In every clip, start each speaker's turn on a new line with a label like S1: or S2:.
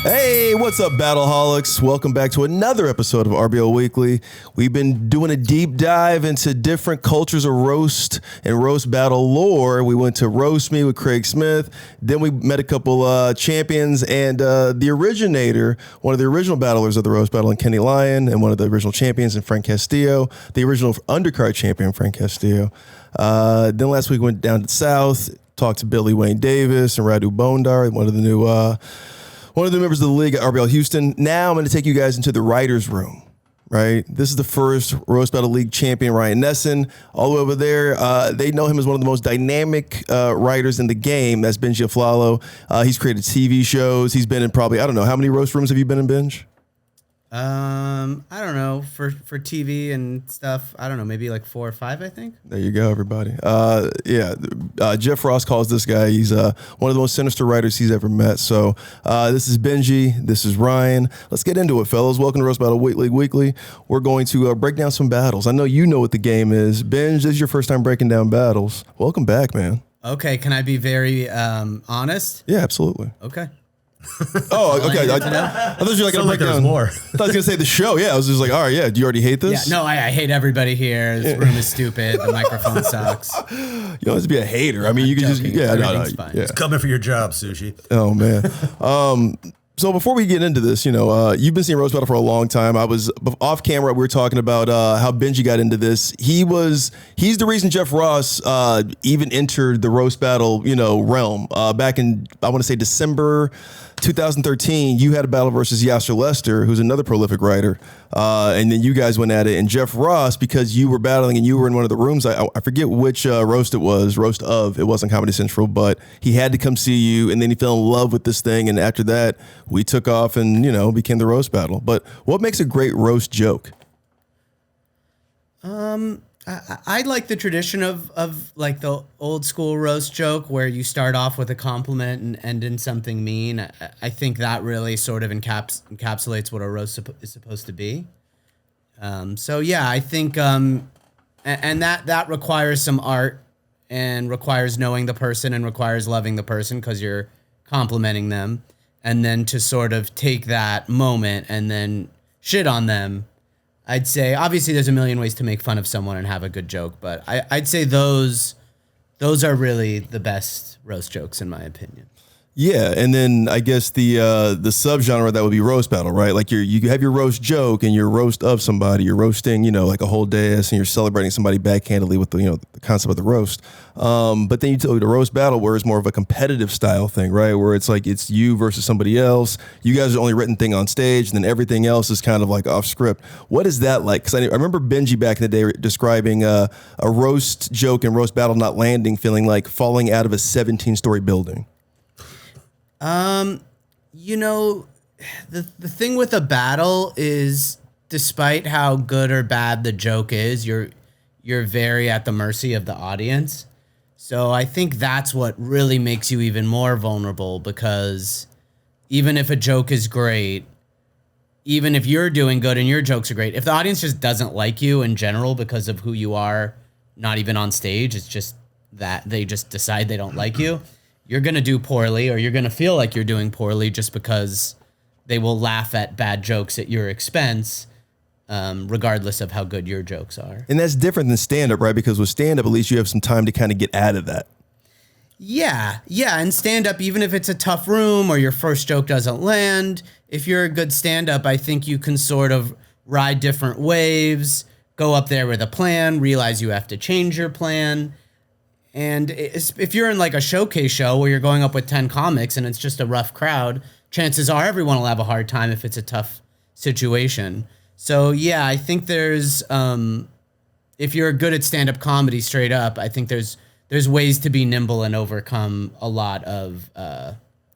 S1: Hey, what's up, Battleholics? Welcome back to another episode of RBL Weekly. We've been doing a deep dive into different cultures of roast and roast battle lore. We went to Roast Me with Craig Smith. Then we met a couple champions and the originator, one of the original battlers of the roast battle in Kenny Lion, and one of the original champions in Frank Castillo, the original undercard champion, Frank Castillo. Then last week we went down to the South, talked to Billy Wayne Davis and Radu Bondar, one of the members of the league at RBL Houston. Now I'm going to take you guys into the writer's room, right? This is the first Roast Battle League champion, Ryan Nesen. All the way over there, they know him as one of the most dynamic writers in the game. That's Benji Aflalo. He's created TV shows. He's been in probably, I don't know, how many roast rooms have you been in, Benj?
S2: I don't know, for TV and stuff, I don't know, maybe like 4 or 5, I think.
S1: There you go, everybody. Jeff Ross calls this guy, he's one of the most sinister writers he's ever met. So this is Benji, this is Ryan. Let's get into it, fellas. Welcome to Roast Battle Weekly. We're going to break down some battles. I know you know what the game is. Benj, this is your first time breaking down battles. Welcome back, man.
S2: Okay, can I be very honest?
S1: Yeah, absolutely.
S2: Okay.
S1: Oh, okay. I thought you were like going to break down more. I thought I was going to say the show. Yeah, I was just like, all right, yeah. Do you already hate this?
S2: Yeah, no, I hate everybody here. This room is stupid. The microphone sucks.
S1: You don't have to be a hater. I mean, you can just, yeah, no,
S3: fine. It's coming for your job, Sushi.
S1: Oh, man. So before we get into this, you've been seeing Roast Battle for a long time. I was off camera. We were talking about how Benji got into this. He's the reason Jeff Ross even entered the Roast Battle, realm. Back in, I want to say December 2013, you had a battle versus Yasser Lester, who's another prolific writer. And then you guys went at it. And Jeff Ross, because you were battling and you were in one of the rooms, I forget which roast it was, it wasn't Comedy Central, but he had to come see you. And then he fell in love with this thing. And after that, we took off and, became the roast battle. But what makes a great roast joke?
S2: I like the tradition of like the old school roast joke where you start off with a compliment and end in something mean. I think that really sort of encapsulates what a roast is supposed to be. So yeah, I think, and that requires some art and requires knowing the person and requires loving the person because you're complimenting them. And then to sort of take that moment and then shit on them. I'd say, obviously, there's a million ways to make fun of someone and have a good joke, but I'd say those are really the best roast jokes, in my opinion.
S1: Yeah, and then I guess the subgenre that would be roast battle, right? Like you have your roast joke and your roast of somebody. You're roasting, like a whole dais, and you're celebrating somebody backhandedly with the concept of the roast. But then you tell the roast battle, where it's more of a competitive style thing, right? Where it's like it's you versus somebody else. You guys are the only written thing on stage, and then everything else is kind of like off script. What is that like? Because I remember Benji back in the day describing a roast joke and roast battle not landing, feeling like falling out of a 17-story building.
S2: The thing with a battle is, despite how good or bad the joke is, you're very at the mercy of the audience. So I think that's what really makes you even more vulnerable, because even if a joke is great, even if you're doing good and your jokes are great, if the audience just doesn't like you in general because of who you are, not even on stage, it's just that they just decide they don't like you, you're going to do poorly, or you're going to feel like you're doing poorly just because they will laugh at bad jokes at your expense, regardless of how good your jokes are.
S1: And that's different than stand-up, right? Because with stand-up, at least you have some time to kind of get out of that.
S2: Yeah. And stand-up, even if it's a tough room or your first joke doesn't land, if you're a good stand-up, I think you can sort of ride different waves, go up there with a plan, realize you have to change your plan. And if you're in like a showcase show where you're going up with 10 comics and it's just a rough crowd, chances are everyone will have a hard time if it's a tough situation. So yeah, I think there's, if you're good at stand-up comedy straight up, I think there's ways to be nimble and overcome a lot of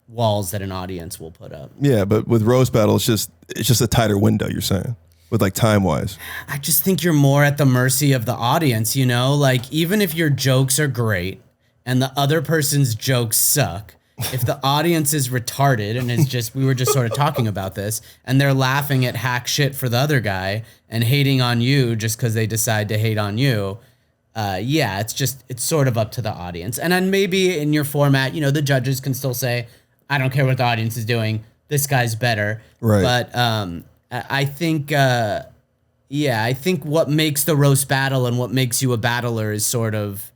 S2: walls that an audience will put up.
S1: Yeah, but with roast battle, it's just a tighter window, you're saying? With like time wise,
S2: I just think you're more at the mercy of the audience, like even if your jokes are great and the other person's jokes suck, if the audience is retarded and is just, we were just sort of talking about this, and they're laughing at hack shit for the other guy and hating on you just because they decide to hate on you. It's sort of up to the audience. And then maybe in your format, the judges can still say, I don't care what the audience is doing. this guy's better.
S1: Right.
S2: But I think, I think what makes the roast battle and what makes you a battler is sort of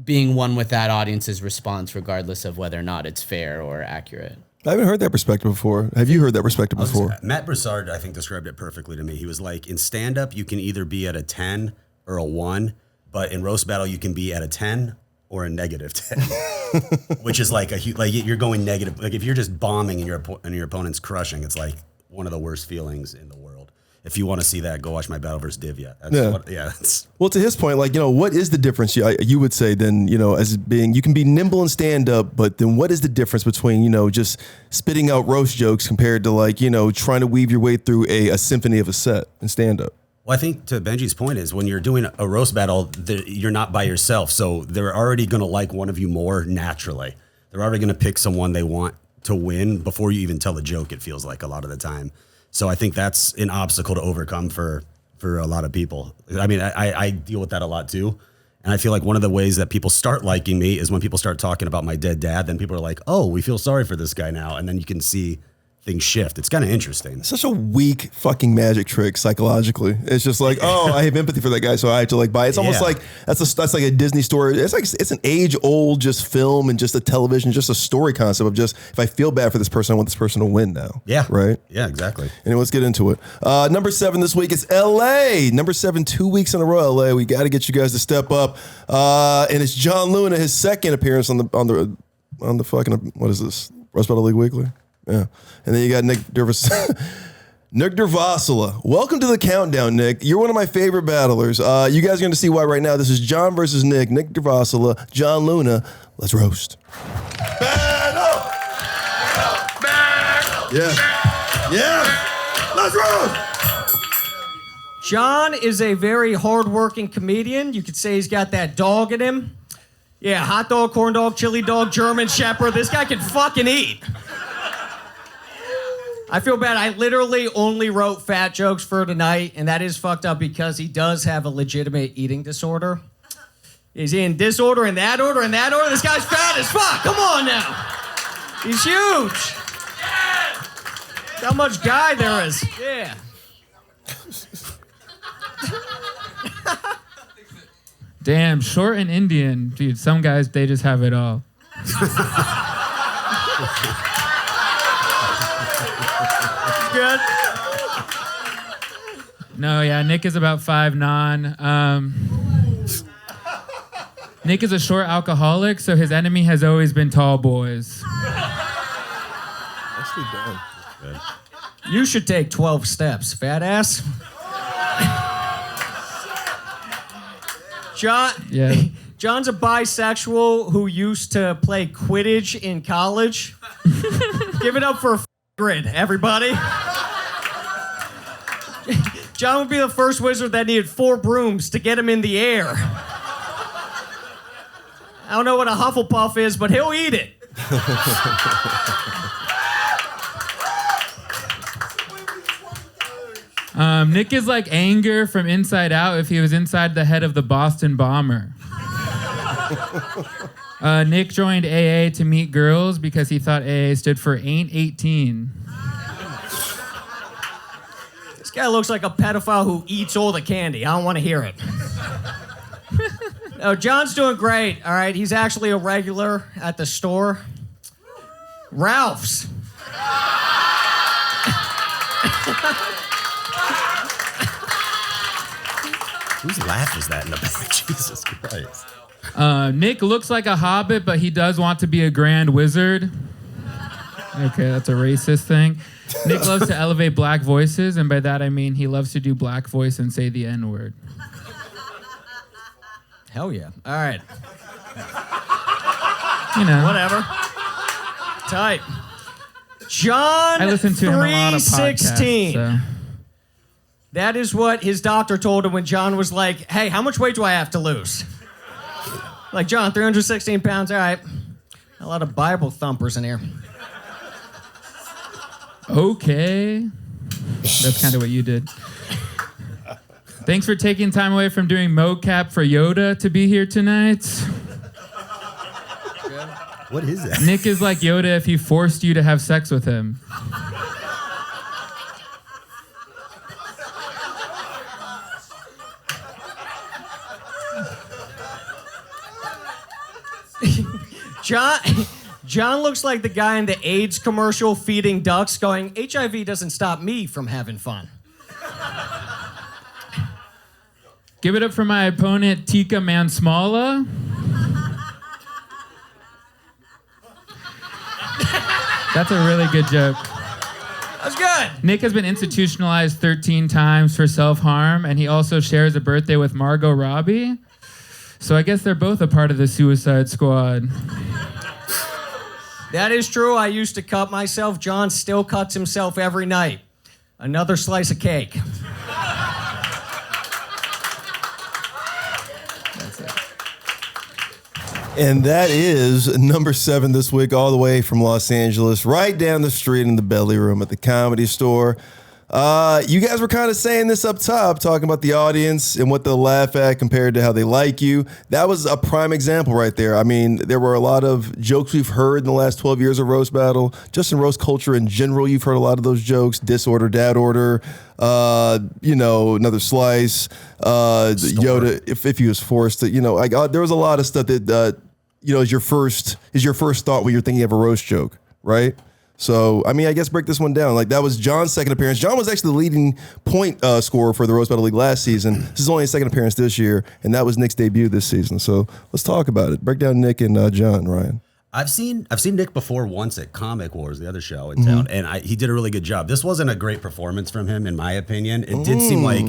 S2: being one with that audience's response, regardless of whether or not it's fair or accurate.
S1: I haven't heard that perspective before. Have you heard that perspective before?
S3: Matt Broussard, I think, described it perfectly to me. He was like, in stand-up, you can either be at a 10 or a 1, but in roast battle, you can be at a 10 or a negative 10, which is like you're going negative. Like if you're just bombing and your opponent's crushing, it's like one of the worst feelings in the world. If you want to see that, go watch my battle versus Divya.
S1: Well, to his point, like, what is the difference you would say then, as being, you can be nimble and stand up, but then what is the difference between, just spitting out roast jokes compared to like, trying to weave your way through a symphony of a set and stand up?
S3: Well, I think to Benji's point is when you're doing a roast battle, you're not by yourself. So they're already going to like one of you more naturally. They're already going to pick someone they want to win before you even tell the joke, it feels like a lot of the time. So I think that's an obstacle to overcome for a lot of people. I mean, I deal with that a lot too. And I feel like one of the ways that people start liking me is when people start talking about my dead dad, then people are like, oh, we feel sorry for this guy now. And then you can see things shift. It's kind of interesting.
S1: Such a weak fucking magic trick psychologically. It's just like, oh, I have empathy for that guy, so I have to like buy it. It's almost like that's like a Disney story. It's like it's an age old just film and just a television, just a story concept of just, if I feel bad for this person, I want this person to win now.
S3: Yeah.
S1: Right?
S3: Yeah, exactly.
S1: Anyway, let's get into it. Number 7 this week is LA. Number 7, 2 weeks in a row, LA. We got to get you guys to step up. And it's John Luna, his second appearance on the fucking, what is this? RBL League Weekly? Yeah. And then you got Nick Dervasula. Nick Dervasula. Welcome to the countdown, Nick. You're one of my favorite battlers. You guys are going to see why right now. This is John versus Nick. Nick Dervasula, John Luna. Let's roast. Battle! Yeah. Yeah. Let's roast.
S4: John is a very hardworking comedian. You could say he's got that dog in him. Yeah, hot dog, corn dog, chili dog, German shepherd. This guy can fucking eat. I feel bad. I literally only wrote fat jokes for tonight, and that is fucked up because he does have a legitimate eating disorder. He's in this order, and that order, and that order. This guy's fat as fuck. Come on now. He's huge. How much guy there is. Yeah.
S5: Damn, short and Indian. Dude, some guys, they just have it all.
S4: Good.
S5: No, yeah, Nick is about 5'9". Nick is a short alcoholic, so his enemy has always been tall boys.
S1: Nicely done.
S3: Good.
S4: You should take 12 steps, fat ass. John's a bisexual who used to play Quidditch in college. Give it up for grid, everybody. John would be the first wizard that needed 4 brooms to get him in the air. I don't know what a Hufflepuff is, but he'll eat it.
S5: Nick is like Anger from Inside Out if he was inside the head of the Boston Bomber. Nick joined AA to meet girls because he thought AA stood for Ain't 18.
S4: This guy looks like a pedophile who eats all the candy. I don't want to hear it. No, John's doing great, all right? He's actually a regular at the store. Ralph's.
S3: Whose laugh is that in the back? Jesus Christ.
S5: Nick looks like a hobbit, but he does want to be a grand wizard. Okay, that's a racist thing. Nick loves to elevate black voices, and by that I mean he loves to do black voice and say the N-word.
S4: Hell yeah. All right.
S5: You know.
S4: Whatever. Tight. John
S5: I listen to him a lot of podcasts.
S4: 316.
S5: So.
S4: That is what his doctor told him when John was like, hey, how much weight do I have to lose? Like, John, 316 pounds, all right. A lot of Bible thumpers in here.
S5: Okay. That's kind of what you did. Thanks for taking time away from doing mocap for Yoda to be here tonight.
S4: Good.
S3: What is that?
S5: Nick is like Yoda if he forced you to have sex with him.
S4: John looks like the guy in the AIDS commercial feeding ducks going, HIV doesn't stop me from having fun.
S5: Give it up for my opponent, Tika Mansmala. That's a really good joke.
S4: That's good.
S5: Nick has been institutionalized 13 times for self-harm, and he also shares a birthday with Margot Robbie. So I guess they're both a part of the Suicide Squad.
S4: That is true. I used to cut myself. John still cuts himself every night. Another slice of cake.
S1: And that is number 7 this week, all the way from Los Angeles, right down the street in the belly room at the Comedy Store. You guys were kind of saying this up top, talking about the audience and what they'll laugh at compared to how they like you. That was a prime example right there. I mean, there were a lot of jokes we've heard in the last 12 years of Roast Battle. Just in roast culture in general, you've heard a lot of those jokes. Disorder, dad order, another slice, Yoda, if he was forced to, there was a lot of stuff that, is your first thought when you're thinking of a roast joke, right? So, I mean, I guess break this one down. Like, that was John's second appearance. John was actually the leading point scorer for the Roast Battle League last season. This is only his second appearance this year, and that was Nick's debut this season. So let's talk about it. Break down Nick and John, Ryan.
S3: I've seen Nick before once at Comic Wars, the other show in town, and he did a really good job. This wasn't a great performance from him, in my opinion. It did seem like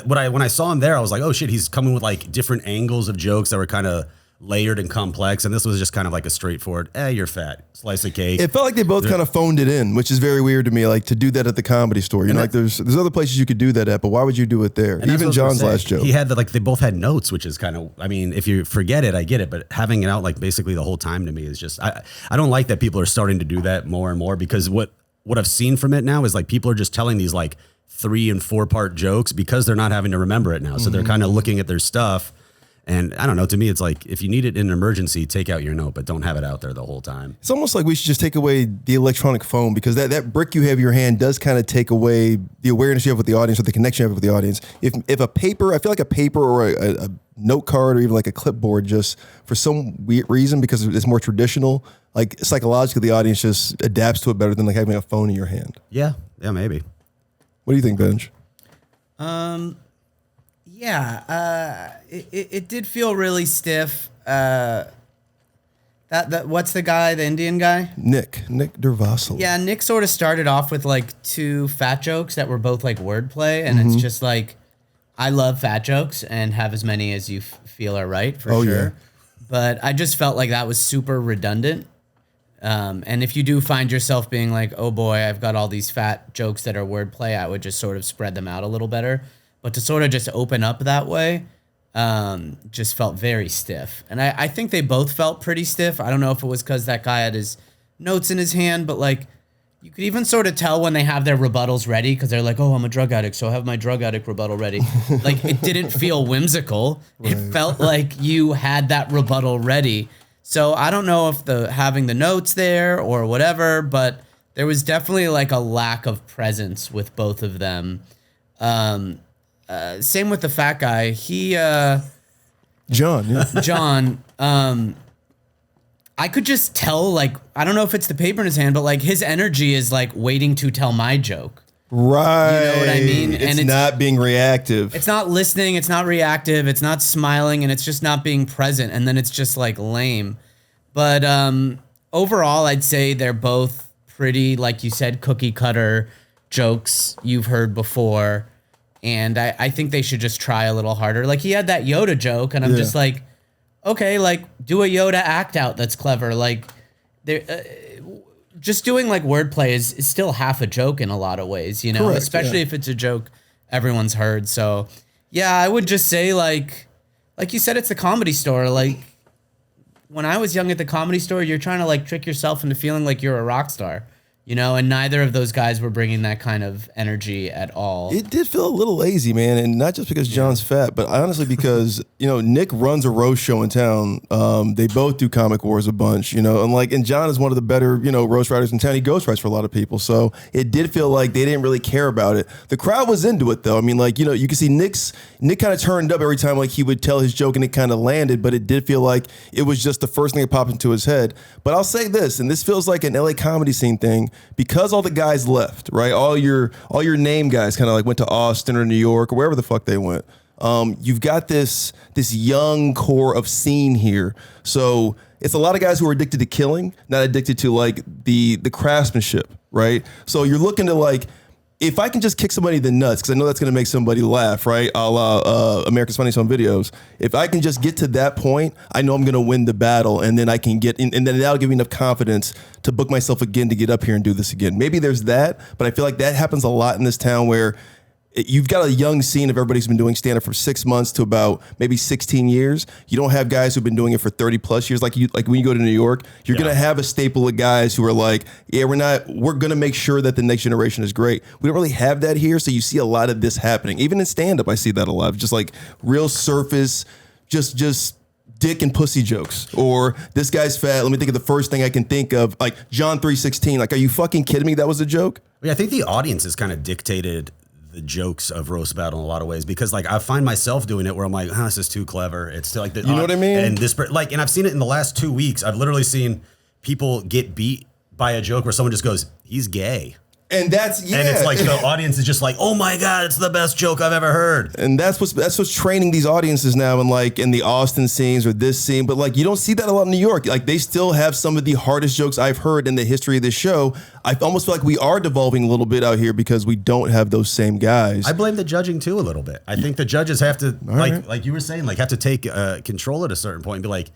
S3: when I saw him there, I was like, oh shit, he's coming with like different angles of jokes that were kind of layered and complex, and this was just kind of like a straightforward, you're fat, slice of cake.
S1: It felt like they both kind of phoned it in, which is very weird to me, like to do that at the Comedy Store. Like there's other places you could do that at, but why would you do it there? Even John's last joke.
S3: He had they both had notes, which is kind of, I mean, if you forget it, I get it, but having it out like basically the whole time to me is just, I don't like that people are starting to do that more and more, because what I've seen from it now is like people are just telling these like 3 and 4 part jokes because they're not having to remember it now. So they're kind of looking at their stuff. And I don't know, to me, it's like, if you need it in an emergency, take out your note, but don't have it out there the whole time. It's
S1: almost like we should just take away the electronic phone, because that brick you have in your hand does kind of take away the awareness you have with the audience, or the connection you have with the audience. If a paper, I feel like a paper or a note card or even like a clipboard, just for some weird reason, because it's more traditional, like psychologically the audience just adapts to it better than like having a phone in your hand.
S3: Yeah, maybe.
S1: What do you think, Benj?
S2: It did feel really stiff. That what's the guy, the Indian guy?
S1: Nick Dervasula.
S2: Yeah, Nick sort of started off with like 2 fat jokes that were both like wordplay, and it's just like, I love fat jokes and have as many as you feel are right, for sure. Yeah. But I just felt like that was super redundant. And if you do find yourself being like, oh boy, I've got all these fat jokes that are wordplay, I would just sort of spread them out a little better. But to sort of just open up that way just felt very stiff. And I think they both felt pretty stiff. I don't know if it was because that guy had his notes in his hand, but like you could even sort of tell when they have their rebuttals ready, because they're like, oh, I'm a drug addict, so I have my drug addict rebuttal ready. Like, it didn't feel whimsical. Right. It felt like you had that rebuttal ready. So I don't know if having the notes there or whatever, but there was definitely like a lack of presence with both of them. Same with the fat guy. John. I could just tell, like, I don't know if it's the paper in his hand, but like his energy is like waiting to tell my joke.
S1: Right.
S2: You know what I mean?
S1: It's not being reactive.
S2: It's not listening. It's not reactive. It's not smiling, and it's just not being present. And then it's just like lame. But overall, I'd say they're both pretty, like you said, cookie cutter jokes you've heard before. And I think they should just try a little harder. Like, he had that Yoda joke, and I'm just like, okay, like, do a Yoda act out that's clever. Like, just doing like wordplay is still half a joke in a lot of ways, you know, especially if it's a joke everyone's heard. So, yeah, I would just say like you said, it's the Comedy Store. Like, when I was young at the Comedy Store, you're trying to like trick yourself into feeling like you're a rock star. And neither of those guys were bringing that kind of energy at all.
S1: It did feel a little lazy, man, and not just because John's fat, but honestly because Nick runs a roast show in town. They both do Comic Wars a bunch, and John is one of the better roast writers in town. He ghostwrites for a lot of people, so it did feel like they didn't really care about it. The crowd was into it though. I mean, you can see Nick kind of turned up every time he would tell his joke and it kind of landed, but it did feel like it was just the first thing that popped into his head. But I'll say this, and this feels like an LA comedy scene thing. Because all the guys left, right? All your name guys kind of went to Austin or New York or wherever the fuck they went. You've got this young core of scene here. So it's a lot of guys who are addicted to killing, not addicted to the craftsmanship, right? So you're looking to if I can just kick somebody in the nuts, because I know that's going to make somebody laugh, right? A la America's Funniest Home Videos. If I can just get to that point, I know I'm going to win the battle, and then I can and then that'll give me enough confidence to book myself again to get up here and do this again. Maybe there's that, but I feel like that happens a lot in this town where you've got a young scene of everybody who's been doing stand-up for 6 months to about maybe 16 years. You don't have guys who've been doing it for 30 plus years. Like when you go to New York, you're going to have a staple of guys who are we're going to make sure that the next generation is great. We don't really have that here. So you see a lot of this happening. Even in stand-up, I see that a lot. Just real surface, just dick and pussy jokes, or this guy's fat. Let me think of the first thing I can think of, John 3:16. Are you fucking kidding me? That was a joke?
S3: I think the audience has kind of dictated the jokes of roast battle in a lot of ways, because I find myself doing it where I'm this is too clever. It's still you
S1: know what I mean?
S3: And and I've seen it in the last 2 weeks. I've literally seen people get beat by a joke where someone just goes, "He's gay."
S1: And that's
S3: And it's the audience is just "Oh my God, it's the best joke I've ever heard."
S1: And that's what's training these audiences now in the Austin scenes or this scene. But you don't see that a lot in New York. They still have some of the hardest jokes I've heard in the history of this show. I almost feel like we are devolving a little bit out here because we don't have those same guys.
S3: I blame the judging too a little bit. I think the judges have to like you were saying, have to take control at a certain point and be like,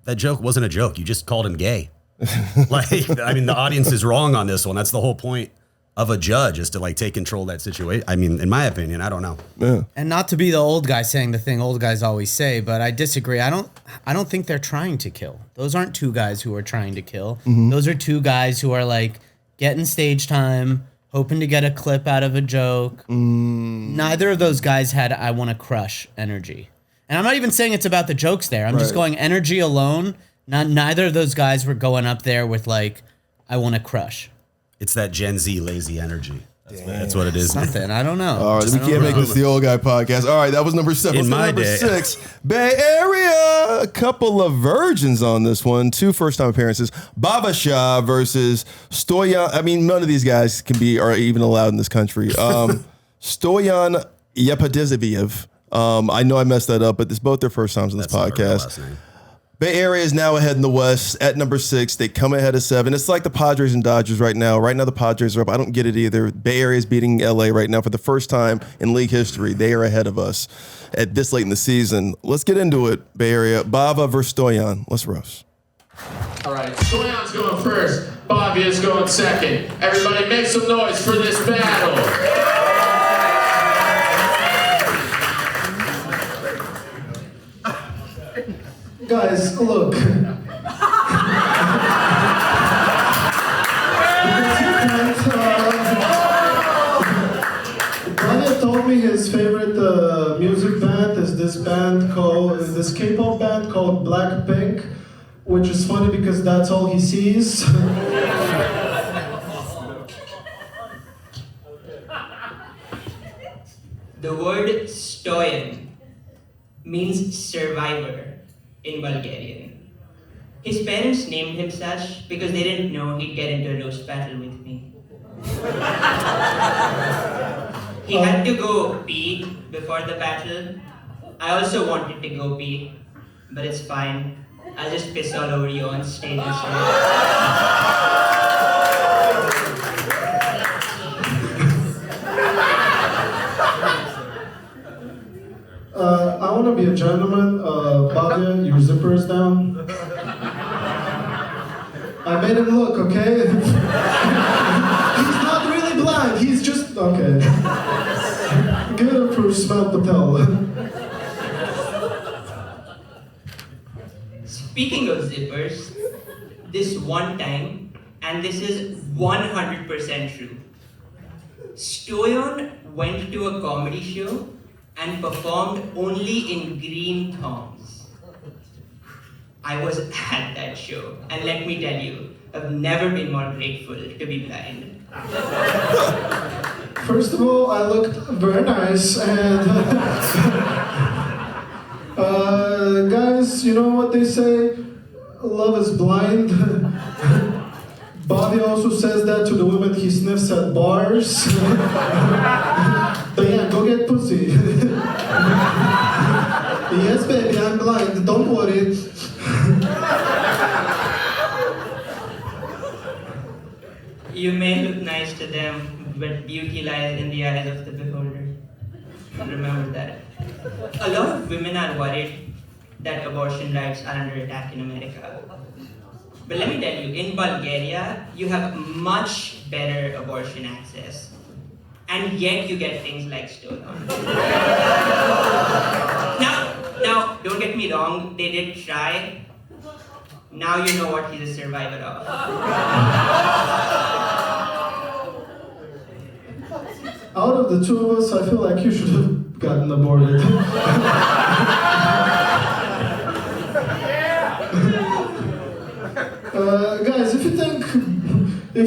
S3: that joke wasn't a joke. You just called him gay. The audience is wrong on this one. That's the whole point of a judge, is to take control of that situation. In my opinion, I don't know.
S1: Yeah.
S2: And not to be the old guy saying the thing old guys always say, but I disagree. I don't think they're trying to kill. Those aren't two guys who are trying to kill. Mm-hmm. Those are two guys who are getting stage time, hoping to get a clip out of a joke. Neither of those guys had I want to crush energy. And I'm not even saying it's about the jokes there. I'm just going energy alone. Neither of those guys were going up there with I want to crush.
S3: It's that Gen Z lazy energy. That's what it is.
S2: Something. I don't know.
S1: All right, we can't make this the old guy podcast. All right, that was number 7.
S3: In my
S1: number
S3: day.
S1: 6, Bay Area. A couple of virgins on this one. 2 first-time appearances. Babasha versus Stoyan. None of these guys are even allowed in this country. Stoyan Yepadizabiev. I know I messed that up, but it's both their first times on this podcast. Bay Area is now ahead in the West at number 6. They come ahead of 7. It's like the Padres and Dodgers right now. Right now, the Padres are up. I don't get it either. Bay Area is beating LA right now for the first time in league history. They are ahead of us at this late in the season. Let's get into it, Bay Area. Bava versus Stoyan. Let's roast.
S5: All right, Stoyan's going first. Bobby is going second. Everybody make some noise for this battle.
S6: Guys, look. Brother told me his favorite music band is this K-pop band called Blackpink, which is funny because that's all he sees.
S7: The word Stoyan means survivor in Bulgarian. His parents named him such because they didn't know he'd get into a roast battle with me. He had to go pee before the battle. I also wanted to go pee, but it's fine. I'll just piss all over you on stage instead.
S6: I want to be a gentleman. Bobby, your zipper is down. I made him look, okay? He's not really blind, he's just, okay. Give it up for Smell Patel.
S7: Speaking of zippers, this one time, and this is 100% true. Stoyan went to a comedy show and performed only in green thongs. I was at that show, and let me tell you, I've never been more grateful to be blind.
S6: First of all, I looked very nice, and guys, you know what they say? Love is blind. Bobby also says that to the women he sniffs at bars. But yeah, go get pussy. Yes, baby, I'm blind. Don't worry.
S7: You may look nice to them, but beauty lies in the eyes of the beholder. Remember that. A lot of women are worried that abortion rights are under attack in America. But let me tell you, in Bulgaria, you have much better abortion access. And yet you get things like Stoyan. Now, don't get me wrong, they did try. Now you know what he's a survivor of.
S6: Out of the two of us, I feel like you should have gotten aborted. Guys, if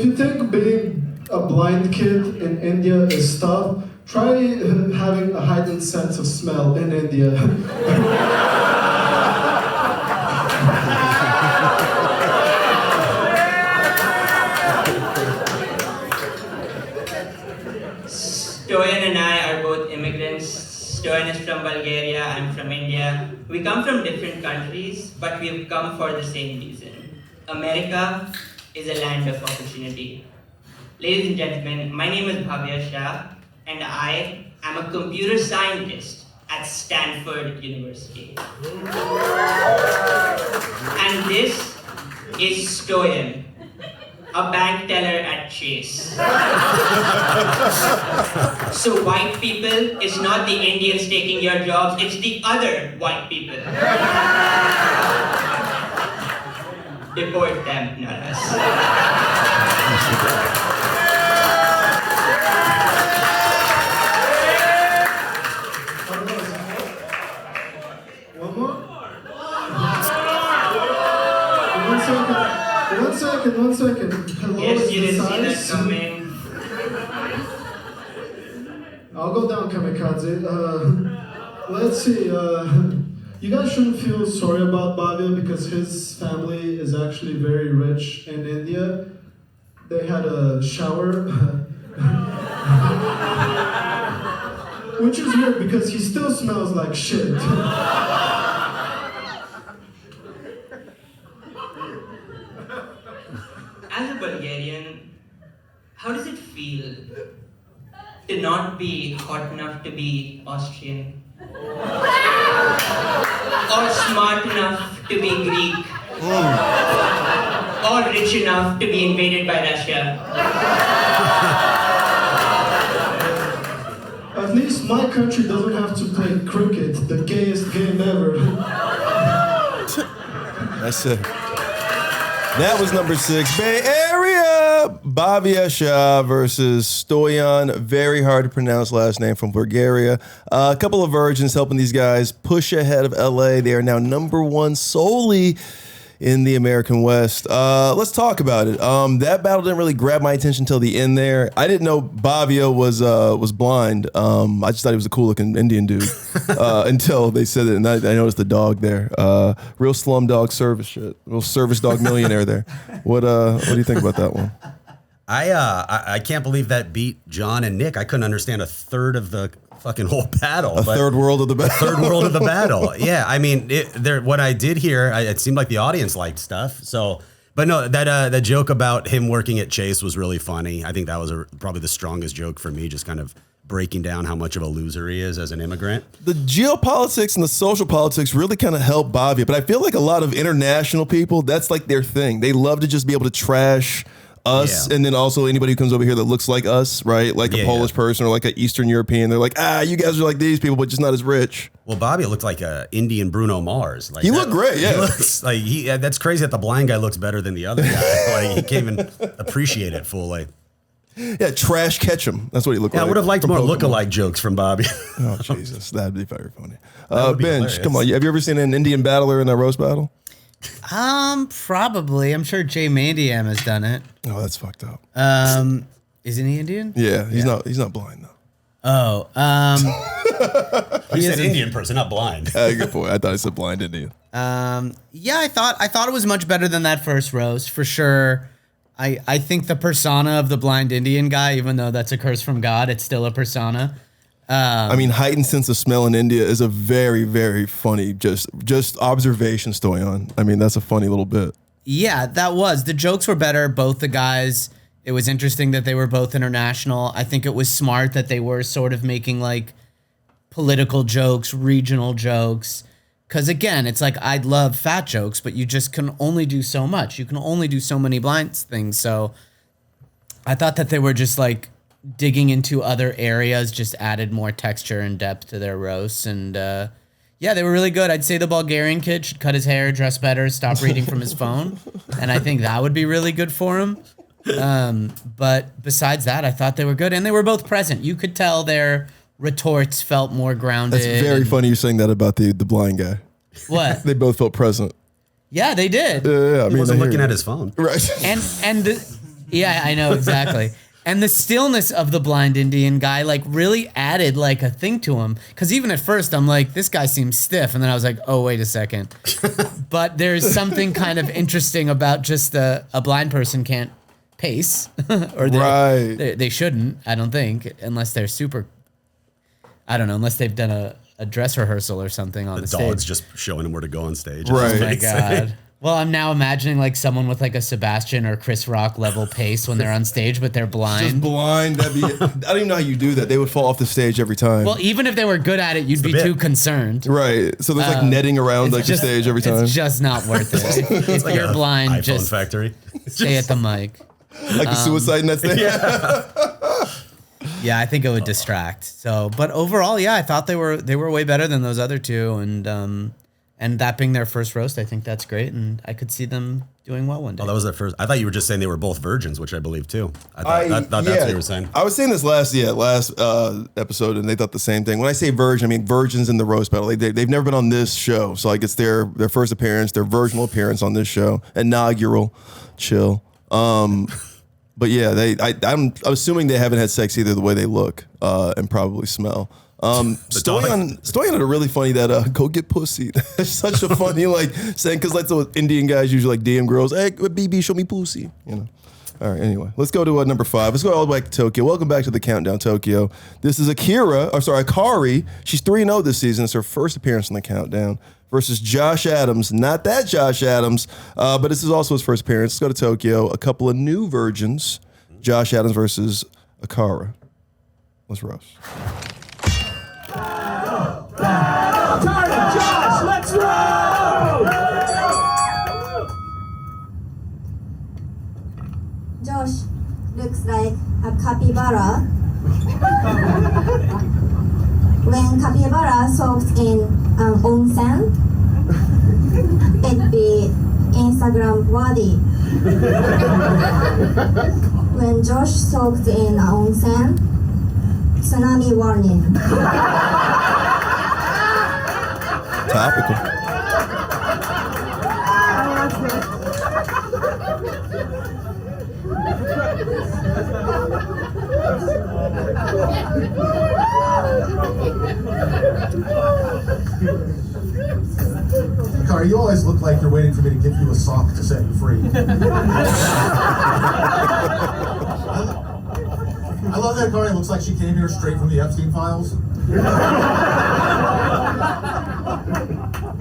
S6: you think being a blind kid in India is tough, try having a heightened sense of smell in India.
S7: Stoyan and I are both immigrants. Stoyan is from Bulgaria, I'm from India. We come from different countries, but we've come for the same reason. America is a land of opportunity. Ladies and gentlemen, my name is Babasha, and I am a computer scientist at Stanford University. And this is Stoyan, a bank teller at Chase. So white people is not the Indians taking your jobs, it's the other white people. Deport them, not us.
S6: One more? One second. Hello,
S7: Yes,
S6: is
S7: you
S6: the
S7: didn't see that
S6: size?
S7: coming.
S6: I'll go down, kamikaze. Let's see. You guys shouldn't feel sorry about Bhavya because his family is actually very rich in India. They had a shower. Which is weird because he still smells like shit.
S7: As a Bulgarian, how does it feel to not be hot enough to be Austrian? Or smart enough to be Greek? Or rich enough to be invaded by Russia?
S6: At least my country doesn't have to play cricket, the gayest game ever.
S1: That's it. That was number 6, Bay Area. Babasha versus Stoyan. Very hard to pronounce last name from Bulgaria. A couple of virgins helping these guys push ahead of LA. They are now number 1 solely in the American West. Let's talk about it. That battle didn't really grab my attention until the end there. I didn't know Babasha was blind. I just thought he was a cool looking Indian dude until they said it, and I noticed the dog there. Real Slumdog service shit. Real service dog millionaire there. What do you think about that one?
S3: I can't believe that beat John and Nick. I couldn't understand a third of the fucking whole battle.
S1: Third world of the battle.
S3: Third world of the battle. Yeah, I mean, what I did hear, it seemed like the audience liked stuff. So, but no, that joke about him working at Chase was really funny. I think that was probably the strongest joke for me, just kind of breaking down how much of a loser he is as an immigrant.
S1: The geopolitics and the social politics really kind of help Babasha, but I feel like a lot of international people, that's like their thing. They love to just be able to trash us, and then also anybody who comes over here that looks like us, right? Like a Polish person or like an Eastern European. They're like, you guys are like these people, but just not as rich.
S3: Well, Bobby looked like a Indian Bruno Mars. Like
S1: he looked great, yeah.
S3: He looks like that's crazy that the blind guy looks better than the other guy. Like he can't even appreciate it fully.
S1: Yeah, Trash Ketchum. That's what he looked like.
S3: I would have liked more look-alike jokes from Bobby.
S1: Oh, Jesus. That'd be very funny.
S3: Would be
S1: Benj,
S3: hilarious.
S1: come on. Have you ever seen an Indian battler in a roast battle?
S2: Probably. I'm sure Jay Mandiam has done it.
S1: Oh, that's fucked up.
S2: Isn't he Indian?
S1: Yeah, he's not blind, though.
S2: Oh,
S3: He said Indian person, not blind.
S1: Good point. I thought I said blind Indian.
S2: yeah, I thought it was much better than that first roast for sure. I think the persona of the blind Indian guy, even though that's a curse from God, it's still a persona.
S1: I mean, heightened sense of smell in India is a very, very funny just observation, Stoyan. I mean, that's a funny little bit.
S2: Yeah, that was. The jokes were better. Both the guys. It was interesting that they were both international. I think it was smart that they were sort of making like political jokes, regional jokes. Because again, it's like I'd love fat jokes, but you just can only do so much. You can only do so many blind things. So I thought that they were just like digging into other areas, just added more texture and depth to their roasts. And yeah, they were really good. I'd say the Bulgarian kid should cut his hair, dress better, stop reading from his phone. And I think that would be really good for him. But besides that, I thought they were good. And they were both present. You could tell their retorts felt more grounded.
S1: That's very funny you're saying that about the blind guy.
S2: What?
S1: They both felt present.
S2: Yeah, they did.
S1: Yeah, I mean,
S3: He wasn't
S1: I hear
S3: looking
S1: you.
S3: at his phone.
S1: Right.
S2: Yeah, I know exactly. And the stillness of the blind Indian guy like really added like a thing to him. Because even at first I'm like, this guy seems stiff, and then I was like, oh wait a second. But there's something kind of interesting about just a blind person can't pace, or they shouldn't. I don't think, unless they're super. I don't know, unless they've done a dress rehearsal or something on the stage.
S3: The dog's just showing him where to go on stage.
S1: Right.
S2: Oh my God. Well, I'm now imagining like someone with like a Sebastian or Chris Rock level pace when they're on stage, but they're
S1: Just
S2: blind.
S1: blind. I don't even know how you do that. They would fall off the stage every time.
S2: Well, even if they were good at it, you'd be
S3: bit.
S2: too concerned.
S1: Right. So there's like netting around like the stage every time.
S2: It's just not worth it. If
S3: Like
S2: you're
S3: a
S2: blind,
S3: iPhone
S2: just
S3: factory.
S2: stay at the mic.
S1: Like the suicide net thing.
S2: Yeah, I think it would distract. So, but overall, yeah, I thought they were way better than those other two, and that being their first roast, I think that's great, and I could see them doing well one day.
S3: Oh, that was their first. I thought you were just saying they were both virgins, which I believe too. I thought that's what you were saying.
S1: I was saying this last episode, and they thought the same thing. When I say virgin, I mean virgins in the roast battle. They've never been on this show, so like it's their first appearance, their virginal appearance on this show, inaugural. Chill. But yeah, I'm assuming they haven't had sex either the way they look and probably smell. Stoyan had a really funny go get pussy. That's such a funny like saying, because like the Indian guys usually like DM girls, hey BB, show me pussy, you know. All right, anyway, let's go to number 5. Let's go all the way back to Tokyo. Welcome back to the Countdown Tokyo. This is Akari. She's 3-0 this season. It's her first appearance in the Countdown versus Josh Adams. Not that Josh Adams, but this is also his first appearance. Let's go to Tokyo. A couple of new virgins. Josh Adams versus Akari. Let's roast.
S8: Josh, let's roll!
S9: Josh looks like a capybara. When capybara soaks in an onsen, it'd be Instagram worthy. When Josh soaked in an onsen, tsunami warning.
S1: Topical.
S10: Akari, you always look like you're waiting for me to give you a sock to set you free. I love that Akari looks like she came here straight from the Epstein files.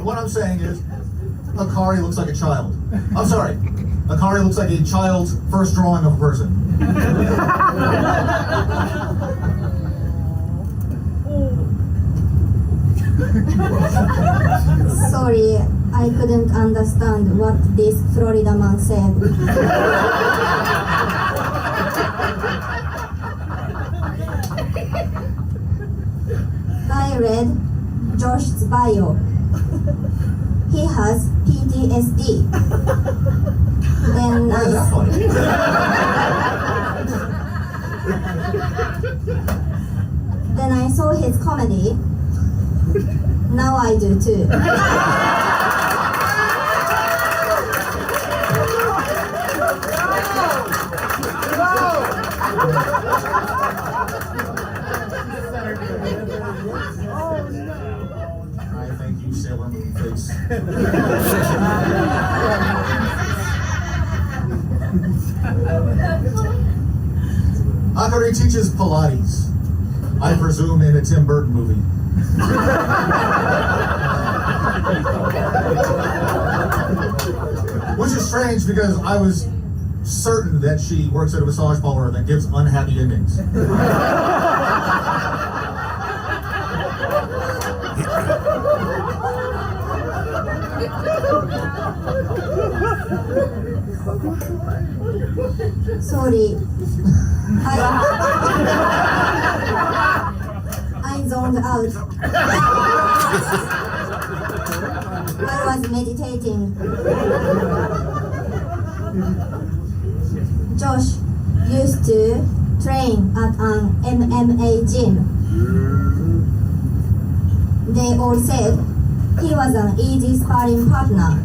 S10: What I'm saying is, Akari looks like a child. I'm sorry. Akari looks like a child's first drawing of a person.
S9: Sorry, I couldn't understand what this Florida man said. read Josh's bio. He has PTSD. Then
S10: Why is that funny?
S9: Then I saw his comedy. Now I do too.
S10: I thank you, Sailor Moon Face. Akari teaches Pilates. I presume in a Tim Burton movie. Which is strange because I was certain that she works at a massage parlor that gives unhappy endings.
S9: Sorry. I zoned out. I was meditating. Josh used to train at an MMA gym. They all said he was an easy sparring partner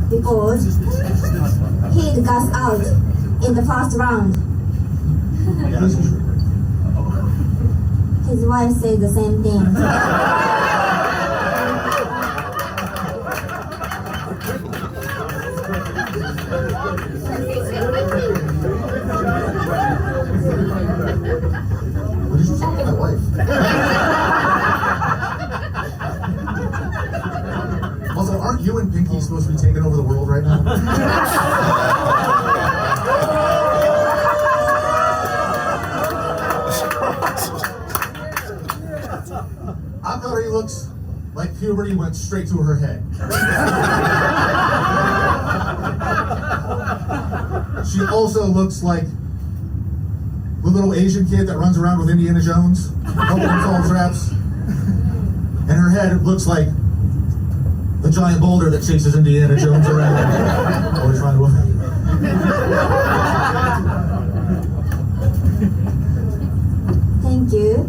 S9: because he'd gas out in the first round.
S10: Yeah, that's true.
S9: His wife said the same thing.
S10: What did you say to my wife? Also, aren't you and Pinky supposed to be taking over the world right now? Akari looks like puberty went straight to her head. She also looks like the little Asian kid that runs around with Indiana Jones, helping him solve traps. And her head looks like the giant boulder that chases Indiana Jones around. Always trying to avoid.
S9: Thank you.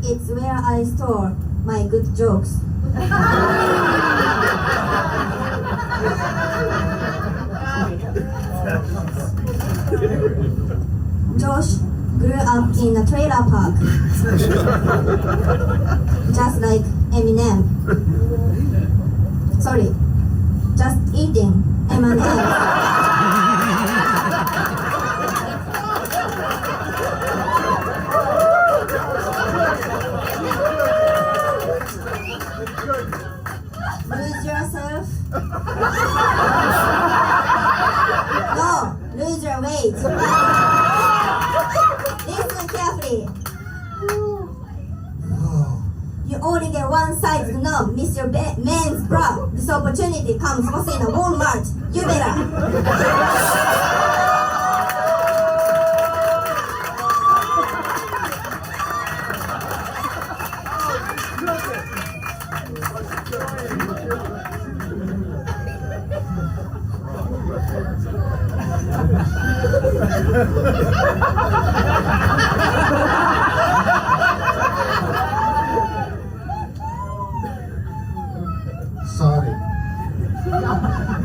S9: It's where I store my good jokes. Josh grew up in a trailer park, just like Eminem. Sorry, just eating M&M's. Lose yourself? No, lose your weight. Listen carefully. You only get one size to know, miss your man's bra. This opportunity comes once in a Walmart. You better.
S10: Sorry.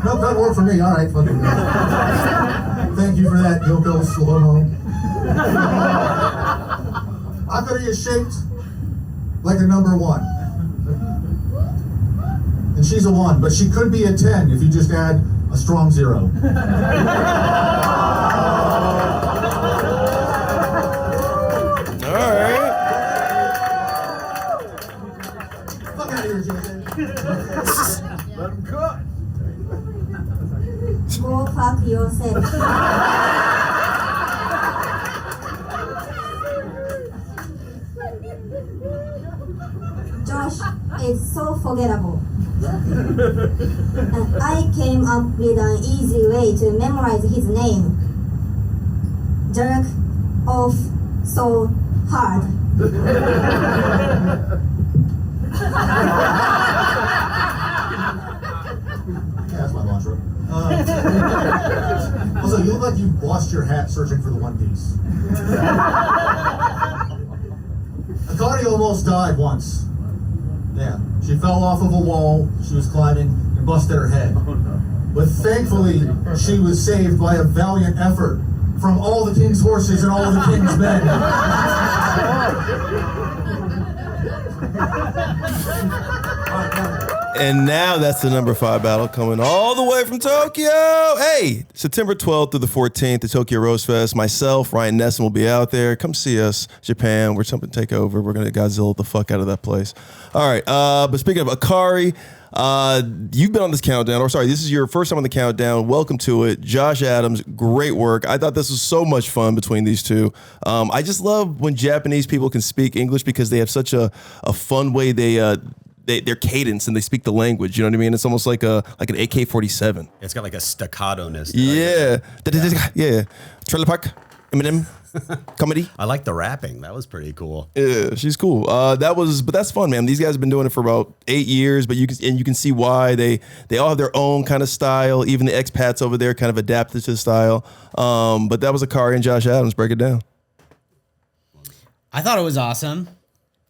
S10: Nope, that worked for me. All right, fucking. Thank you for that, Yoko Slow-mo. Akari is shaped like a number 1. And she's a 1, but she could be a 10 if you just add a strong 0.
S9: Go fuck yourself. Josh is so forgettable. And I came up with an easy way to memorize his name. Jerk off so hard.
S10: Yeah, that's my mantra. Also, you look like you lost your hat searching for the One Piece. Akari almost died once. Yeah, she fell off of a wall. She was climbing and busted her head. But thankfully, she was saved by a valiant effort from all the king's horses and all the king's men.
S1: And now that's the number 5 battle coming all the way from Tokyo. Hey, September 12th through the 14th, the Tokyo Roast Fest. Myself, Ryan Nesen will be out there. Come see us, Japan. We're jumping to take over. We're going to Godzilla the fuck out of that place. All right. But speaking of Akari, you've been on this countdown, or sorry, this is your first time on the countdown. Welcome to it. Josh Adams, great work. I thought this was so much fun between these two. I just love when Japanese people can speak English because they have such a fun way their cadence and they speak the language. You know what I mean? It's almost like an AK-47.
S3: It's got like a staccato-ness.
S1: Yeah. Yeah. Trailer Park, Eminem, comedy.
S3: I like the rapping. That was pretty cool.
S1: Yeah, she's cool. But that's fun, man. These guys have been doing it for about 8 years, but you can see why they all have their own kind of style. Even the expats over there kind of adapted to the style. But that was Akari and Josh Adams. Break it down.
S2: I thought it was awesome.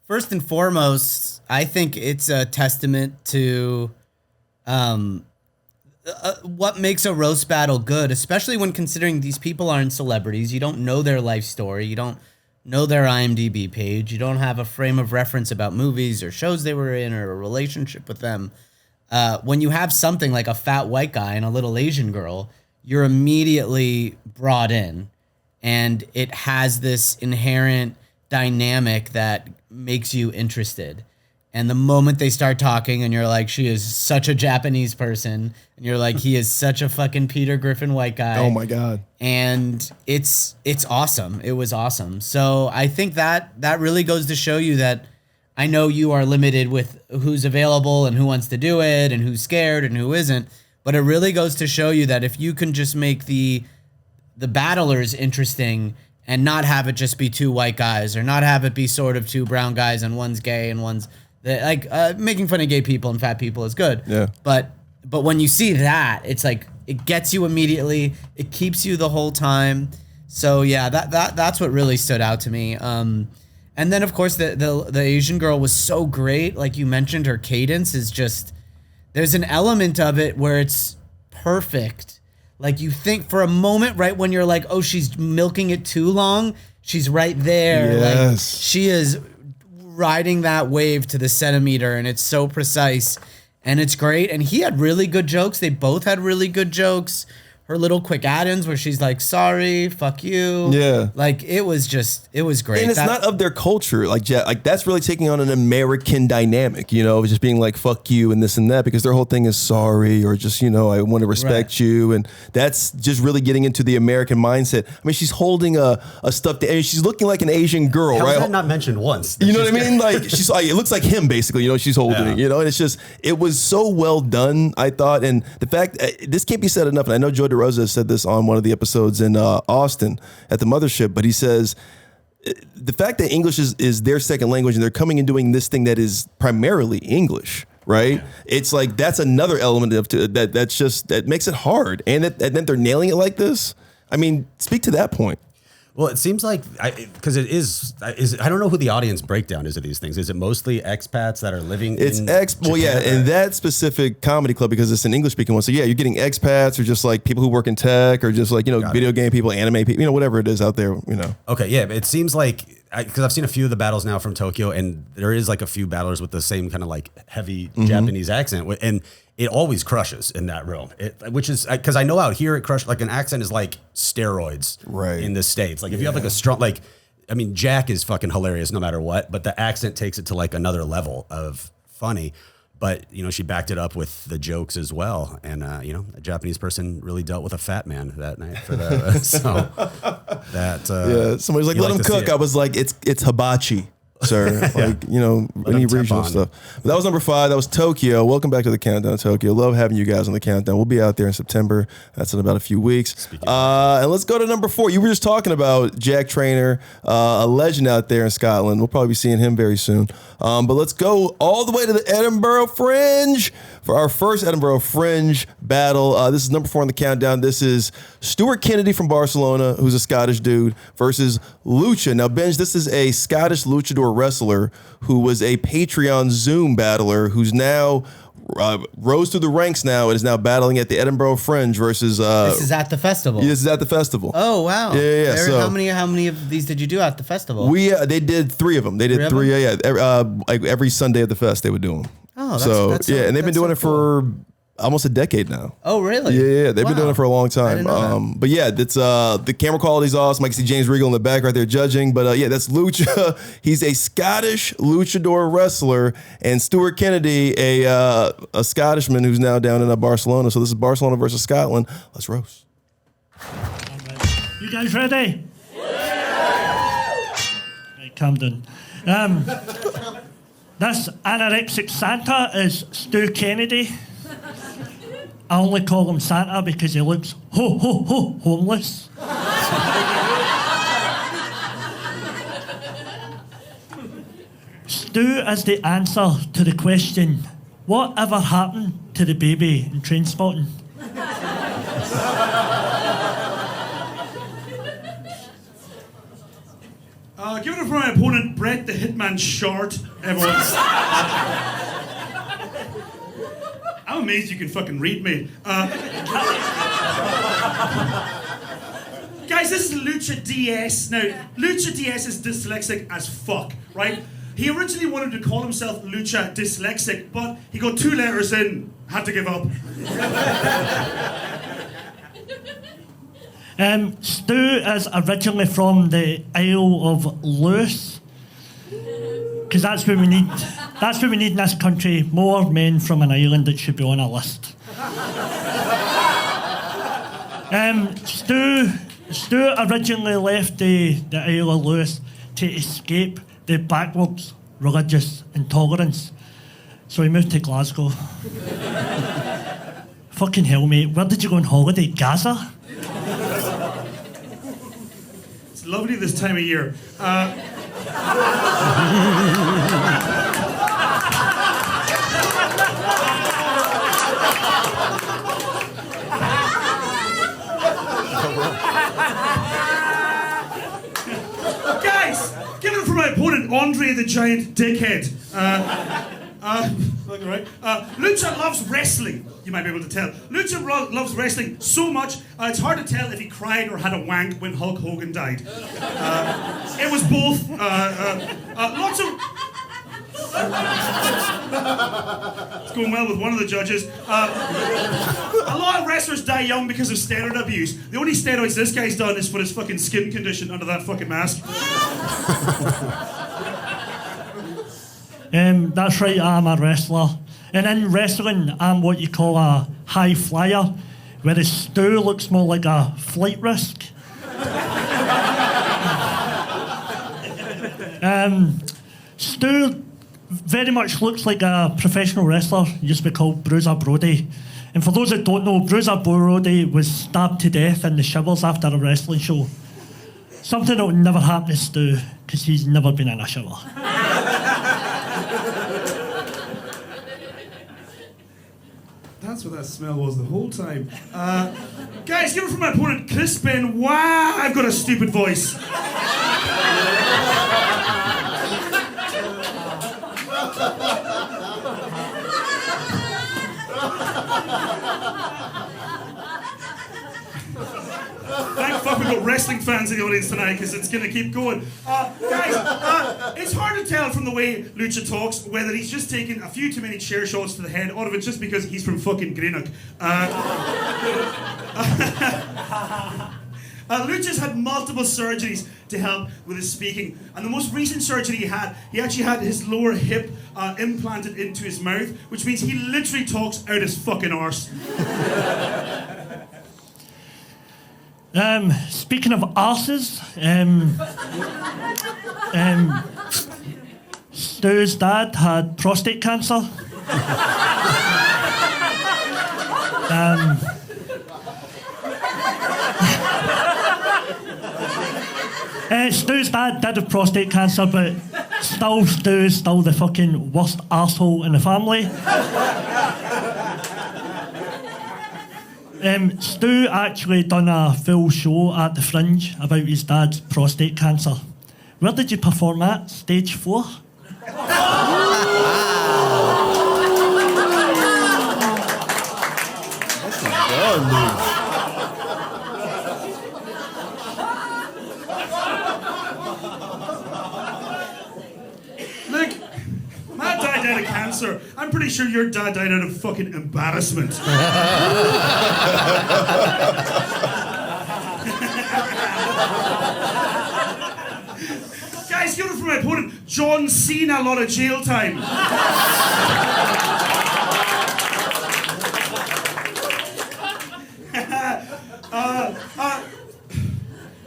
S2: First and foremost, I think it's a testament to what makes a roast battle good, especially when considering these people aren't celebrities. You don't know their life story. You don't know their IMDb page. You don't have a frame of reference about movies or shows they were in or a relationship with them. When you have something like a fat white guy and a little Asian girl, you're immediately brought in, and it has this inherent dynamic that makes you interested. And the moment they start talking and you're like, she is such a Japanese person, and you're like, he is such a fucking Peter Griffin white guy.
S1: Oh my God.
S2: And it's awesome. It was awesome. So I think that really goes to show you that I know you are limited with who's available and who wants to do it and who's scared and who isn't, but it really goes to show you that if you can just make the battlers interesting and not have it just be two white guys, or not have it be sort of two brown guys and one's gay and one's making fun of gay people and fat people is good.
S1: Yeah.
S2: But when you see that, it's like it gets you immediately. It keeps you the whole time. So yeah, that's what really stood out to me. And then of course the Asian girl was so great. Like you mentioned, her cadence is just, there's an element of it where it's perfect. Like you think for a moment, right when you're like, oh, she's milking it too long, she's right there.
S1: Yes.
S2: Like she is riding that wave to the centimeter, and it's so precise, and it's great. And he had really good jokes. They both had really good jokes. Her little quick add-ins where she's like, sorry, fuck you.
S1: Yeah.
S2: Like it was great.
S1: And it's not of their culture. Like that's really taking on an American dynamic, you know, just being like, fuck you and this and that, because their whole thing is sorry, or just, you know, I want to respect you. And that's just really getting into the American mindset. I mean, she's holding a stuffed, and she's looking like an Asian girl,
S3: How
S1: right?
S3: was that not mentioned once?
S1: You know what I mean? Like she's like, it looks like him basically, you know, she's holding it, you know, and it's just, it was so well done, I thought. And the fact, this can't be said enough, and I know Joe DeRosa said this on one of the episodes in Austin at the Mothership, but he says the fact that English is their second language and they're coming and doing this thing that is primarily English, right? Yeah. It's like, that's another element of that makes it hard. And then they're nailing it like this. I mean, speak to that point.
S3: Well, it seems like, because it is, I don't know who the audience breakdown is of these things. Is it mostly expats that are living in
S1: Well, yeah, in that specific comedy club, because it's an English-speaking one. So, yeah, you're getting expats, or just like people who work in tech, or just like, you know, video game people, anime people, you know, whatever it is out there, you know.
S3: Okay, yeah, but it seems like, because I've seen a few of the battles now from Tokyo, and there is like a few battlers with the same kind of like heavy Japanese accent, and it always crushes in that room. Which is, because I know out here it crushes, like an accent is like steroids in the States. Like if you have like a strong, like, I mean, Jack is fucking hilarious no matter what, but the accent takes it to like another level of funny. But, you know, she backed it up with the jokes as well. And, you know, a Japanese person really dealt with a fat man that night for that. So that,
S1: yeah, somebody's like, let him cook. I was like, it's hibachi. sir. Like, you know, any regional stuff. But that was number 5. That was Tokyo. Welcome back to the Countdown, Tokyo. Love having you guys on the Countdown. We'll be out there in September. That's in about a few weeks. And let's go to number 4. You were just talking about Jack Traynor, a legend out there in Scotland. We'll probably be seeing him very soon. But let's go all the way to the Edinburgh Fringe for our first Edinburgh Fringe battle. This is number 4 on the Countdown. This is Stuart Kennedy from Barcelona, who's a Scottish dude, versus Lucha. Now, Benj, this is a Scottish luchador wrestler who was a Patreon Zoom battler who's now rose through the ranks now and is now battling at the Edinburgh Fringe versus...
S2: this is at the festival.
S1: Yeah, this is at the festival.
S2: Oh, wow.
S1: Yeah.
S2: So, how many of these did you do at the festival?
S1: They did 3 of them. They did 3, like every Sunday at the fest, they would do them.
S2: Oh,
S1: that's and they've been doing it for almost a decade now.
S2: Oh, really?
S1: Yeah. They've been doing it for a long time.
S2: I didn't know that.
S1: But yeah, it's the camera quality's awesome. I can see James Regal in the back right there judging. But yeah, that's Lucha. He's a Scottish luchador wrestler, and Stuart Kennedy, a Scottishman who's now down in Barcelona. So this is Barcelona versus Scotland. Let's roast.
S8: You guys ready? Right, calm down. This anorexic Santa is Stu Kennedy. I only call him Santa because he looks homeless. Stu is the answer to the question, whatever happened to the baby in Trainspotting?
S11: Give it for my opponent, Brett the Hitman Short, everyone. I'm amazed you can fucking read me. Guys, this is Lucha DS. Now, Lucha DS is dyslexic as fuck, right? He originally wanted to call himself Lucha Dyslexic, but he got 2 letters in, had to give up.
S8: Stu is originally from the Isle of Lewis, because that's what we need. That's what we need in this country. More men from an island that should be on a list. Stu originally left the Isle of Lewis to escape the backwards religious intolerance, so he moved to Glasgow. Fucking hell, mate! Where did you go on holiday? Gaza?
S11: It's lovely this time of year. Guys, give it for my opponent, Andre the Giant Dickhead. Right. Lucha loves wrestling. You might be able to tell. Lucha loves wrestling so much, it's hard to tell if he cried or had a wank when Hulk Hogan died. It was both. Lots of... It's going well with one of the judges. A lot of wrestlers die young because of steroid abuse. The only steroids this guy's done is for his fucking skin condition under that fucking mask.
S8: That's right, I'm a wrestler. And in wrestling, I'm what you call a high flyer, whereas Stu looks more like a flight risk. Stu very much looks like a professional wrestler, used to be called Bruiser Brody. And for those that don't know, Bruiser Brody was stabbed to death in the showers after a wrestling show. Something that would never happen to Stu, because he's never been in a shower.
S11: That's what that smell was the whole time. Guys, give it for my opponent, Chris Benoit. I've got a stupid voice. Thank fuck we've got wrestling fans in the audience tonight, because it's going to keep going. Guys, it's hard to tell from the way Lucha talks whether he's just taken a few too many chair shots to the head or if it's just because he's from fucking Greenock. Lucha's had multiple surgeries to help with his speaking, and the most recent surgery he actually had his lower hip implanted into his mouth, which means he literally talks out his fucking arse.
S8: Speaking of arses, Stu's dad had prostate cancer. Stu's dad did have prostate cancer, but Stu is still the fucking worst arsehole in the family. Stu actually done a full show at the Fringe about his dad's prostate cancer. Where did you perform at? Stage 4?
S11: Look, my dad died of cancer. I'm pretty sure your dad died out of fucking embarrassment. Guys, give it for my opponent, John Cena, a lot of jail time.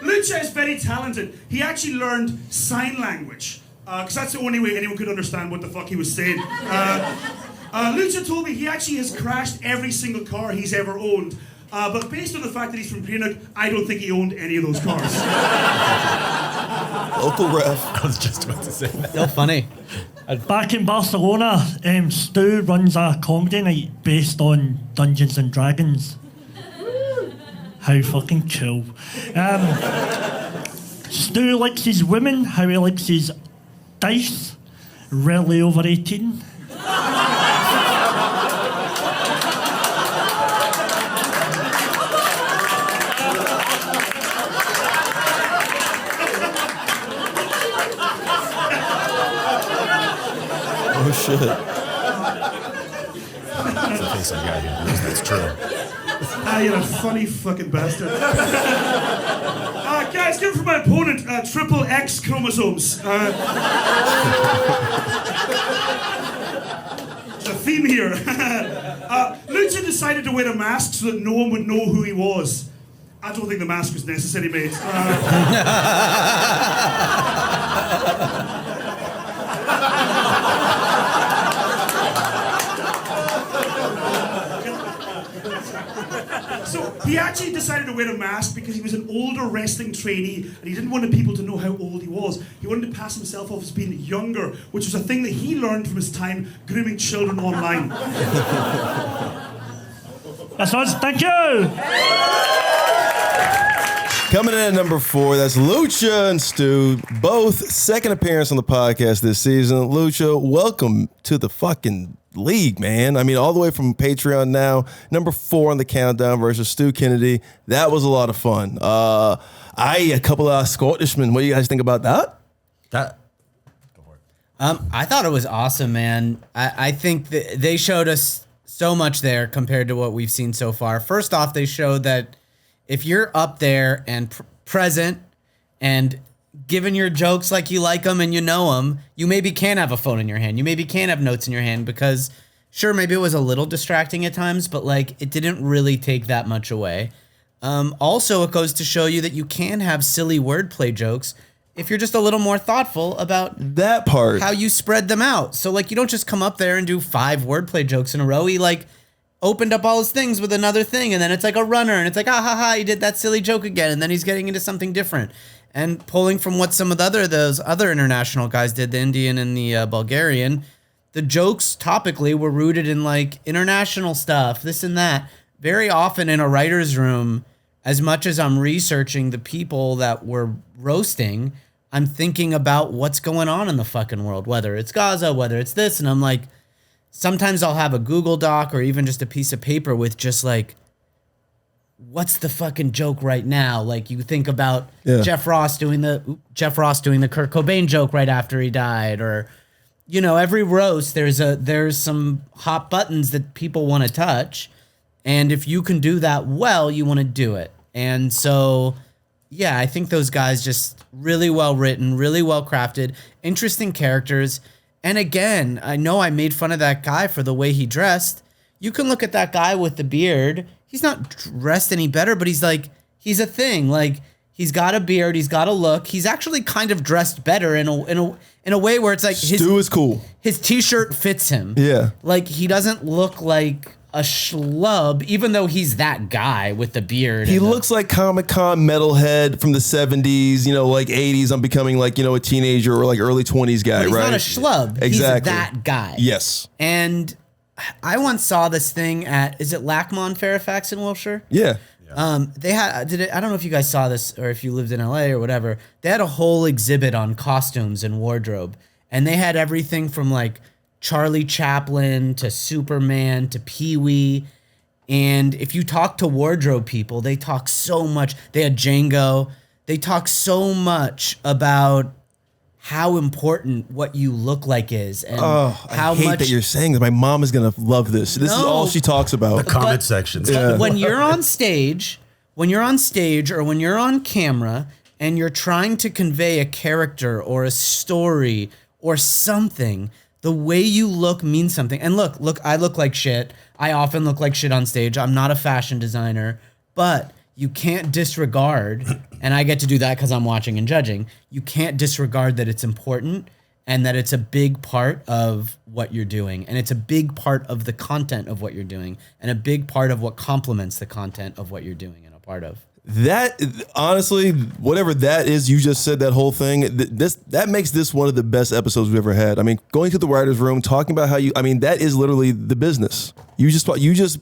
S11: Lucha is very talented. He actually learned sign language, because that's the only way anyone could understand what the fuck he was saying. Lucha told me he actually has crashed every single car he's ever owned. But based on the fact that he's from Peron, I don't think he owned any of those cars.
S1: Local ref.
S3: I was just about to say that.
S2: Still funny.
S8: Back in Barcelona, Stu runs a comedy night based on Dungeons and Dragons. How fucking cool. Stu likes his women, how he likes his dice. Rarely over 18.
S1: Oh shit.
S3: That's the face of the guy who knows that's true.
S11: You're a funny fucking bastard. Guys, give it for my opponent, triple X chromosomes. There's a theme here. Lucha decided to wear a mask so that no one would know who he was. I don't think the mask was necessary, mate. So he actually decided to wear a mask because he was an older wrestling trainee and he didn't want the people to know how old he was. He wanted to pass himself off as being younger, which was a thing that he learned from his time grooming children online.
S8: That's us, thank you!
S1: Coming in at number 4, that's Lucha and Stu, both second appearance on the podcast this season. Lucha, welcome to the fucking league, man. I mean, all the way from Patreon now, number 4 on the countdown versus Stu Kennedy. That was a lot of fun. A couple of Scottishmen. What do you guys think about that?
S2: I thought it was awesome, man. I think that they showed us so much there compared to what we've seen so far. First off, they showed that if you're up there and present and giving your jokes like you like them and you know them, you maybe can have a phone in your hand. You maybe can have notes in your hand because, sure, maybe it was a little distracting at times, but like it didn't really take that much away. Also, it goes to show you that you can have silly wordplay jokes if you're just a little more thoughtful about
S1: that part,
S2: how you spread them out. So like you don't just come up there and do 5 wordplay jokes in a row. He like opened up all his things with another thing, and then it's like a runner, and it's like, ah, ha, ha, he did that silly joke again, and then he's getting into something different. And pulling from what some of those other international guys did, the Indian and the Bulgarian, the jokes topically were rooted in like international stuff, this and that. Very often in a writer's room, as much as I'm researching the people that we're roasting, I'm thinking about what's going on in the fucking world, whether it's Gaza, whether it's this, and I'm like, sometimes I'll have a Google Doc or even just a piece of paper with just like, what's the fucking joke right now? Like you think about Jeff Ross doing the Kurt Cobain joke right after he died, or you know, every roast there's some hot buttons that people want to touch, and if you can do that well, you want to do it. And so, yeah, I think those guys just really well written, really well crafted, interesting characters. And again, I know I made fun of that guy for the way he dressed. You can look at that guy with the beard. He's not dressed any better, but he's a thing. Like, He's got a beard. He's got a look. He's actually kind of dressed better in a way where it's like
S1: Stu is cool.
S2: His t-shirt fits him.
S1: Yeah.
S2: Like he doesn't look like a schlub, even though he's that guy with the beard.
S1: He looks like Comic-Con metalhead from the 70s, like 80s. I'm becoming like, a teenager or like early 20s guy,
S2: but he's
S1: right?
S2: not a schlub.
S1: Exactly.
S2: He's that guy.
S1: Yes.
S2: And I once saw this thing at, is it Lackmon Fairfax in Wilshire?
S1: Yeah.
S2: They had, I don't know if you guys saw this or if you lived in LA or whatever. They had a whole exhibit on costumes and wardrobe. And they had everything from like Charlie Chaplin to Superman to Pee-wee. And if you talk to wardrobe people, they talk so much. They had Django. They talk so much about how important what you look like is. And how
S1: I hate
S2: much
S1: that you're saying that. My mom is going to love this. This is all she talks about.
S3: The comment sections.
S1: Yeah.
S2: When you're on stage or when you're on camera and you're trying to convey a character or a story or something, the way you look means something. And look, I look like shit. I often look like shit on stage. I'm not a fashion designer, but you can't disregard, and I get to do that because I'm watching and judging, you can't disregard that it's important and that it's a big part of what you're doing. And it's a big part of the content of what you're doing and a big part of what complements the content of what you're doing and a part of.
S1: That, honestly, whatever that is, you just said that whole thing, that makes this one of the best episodes we've ever had. I mean, going to the writer's room, talking about how that is literally the business. You just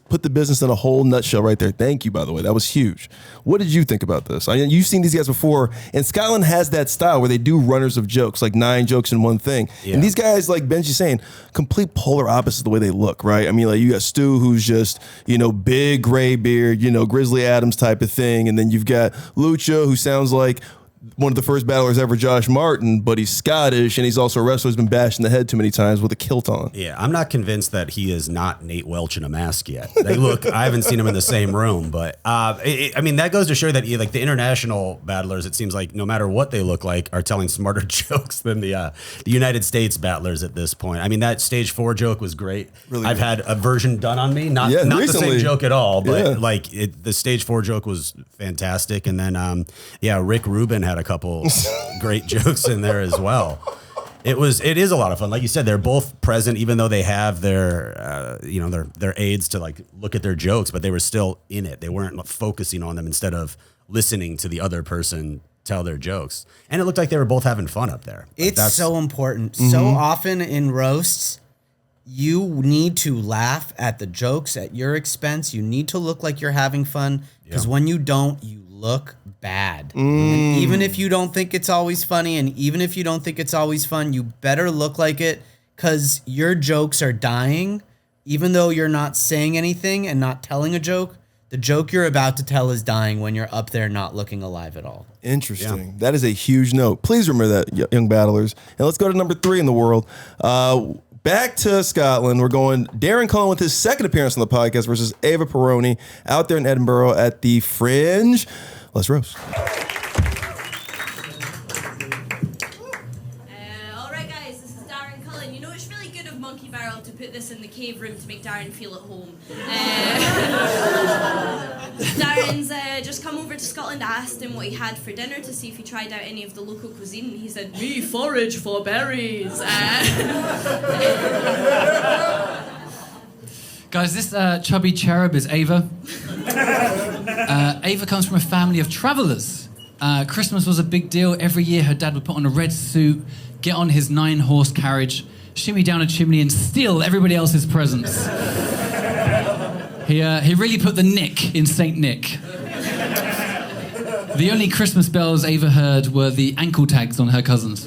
S1: put the business in a whole nutshell right there. Thank you, by the way. That was huge. What did you think about this? I mean, you've seen these guys before, and Scotland has that style where they do runners of jokes, like 9 jokes in one thing. Yeah. And these guys, like Benji's saying, complete polar opposite the way they look, right? I mean, like you got Stu, who's just, big gray beard, Grizzly Adams type of thing. And then you've got Lucha, who sounds like one of the first battlers ever, Josh Martin, but he's Scottish, and he's also a wrestler who's been bashed in the head too many times with a kilt on.
S3: Yeah, I'm not convinced that he is not Nate Welch in a mask yet. I haven't seen him in the same room, but that goes to show that the international battlers, it seems like no matter what they look like, are telling smarter jokes than the United States battlers at this point. I mean, that stage 4 joke was great. Really I've had a version done on me, not the same joke at all, but the stage 4 joke was fantastic. And then, Rick Rubin had a couple great jokes in there as well. It is a lot of fun. Like you said, they're both present, even though they have their aides to look at their jokes, but they were still in it. They weren't focusing on them instead of listening to the other person tell their jokes. And it looked like they were both having fun up there.
S2: It's so important. Mm-hmm. So often in roasts, you need to laugh at the jokes at your expense. You need to look like you're having fun, because when you don't, you look bad. And even if you don't think it's always funny, and even if you don't think it's always fun, you better look like it, because your jokes are dying. Even though you're not saying anything and not telling a joke, the joke you're about to tell is dying when you're up there not looking alive at all.
S1: Interesting. Yeah. That is a huge note. Please remember that, young battlers. And let's go to number 3 in the world. Back to Scotland. We're going Darren Cullen with his second appearance on the podcast versus Ava Peroni out there in Edinburgh at the Fringe. Let's roast.
S12: All right, guys, this is Darren Cullen. It's really good of Monkey Barrel to put this in the cave room to make Darren feel at home. Darren's just come over to Scotland. I asked him what he had for dinner to see if he tried out any of the local cuisine, and he said, "Me forage for berries."
S13: Guys, this chubby cherub is Ava. Ava comes from a family of travelers. Christmas was a big deal. Every year her dad would put on a red suit, get on his 9-horse carriage, shimmy down a chimney and steal everybody else's presents. He really put the Nick in Saint Nick. The only Christmas bells Ava heard were the ankle tags on her cousins.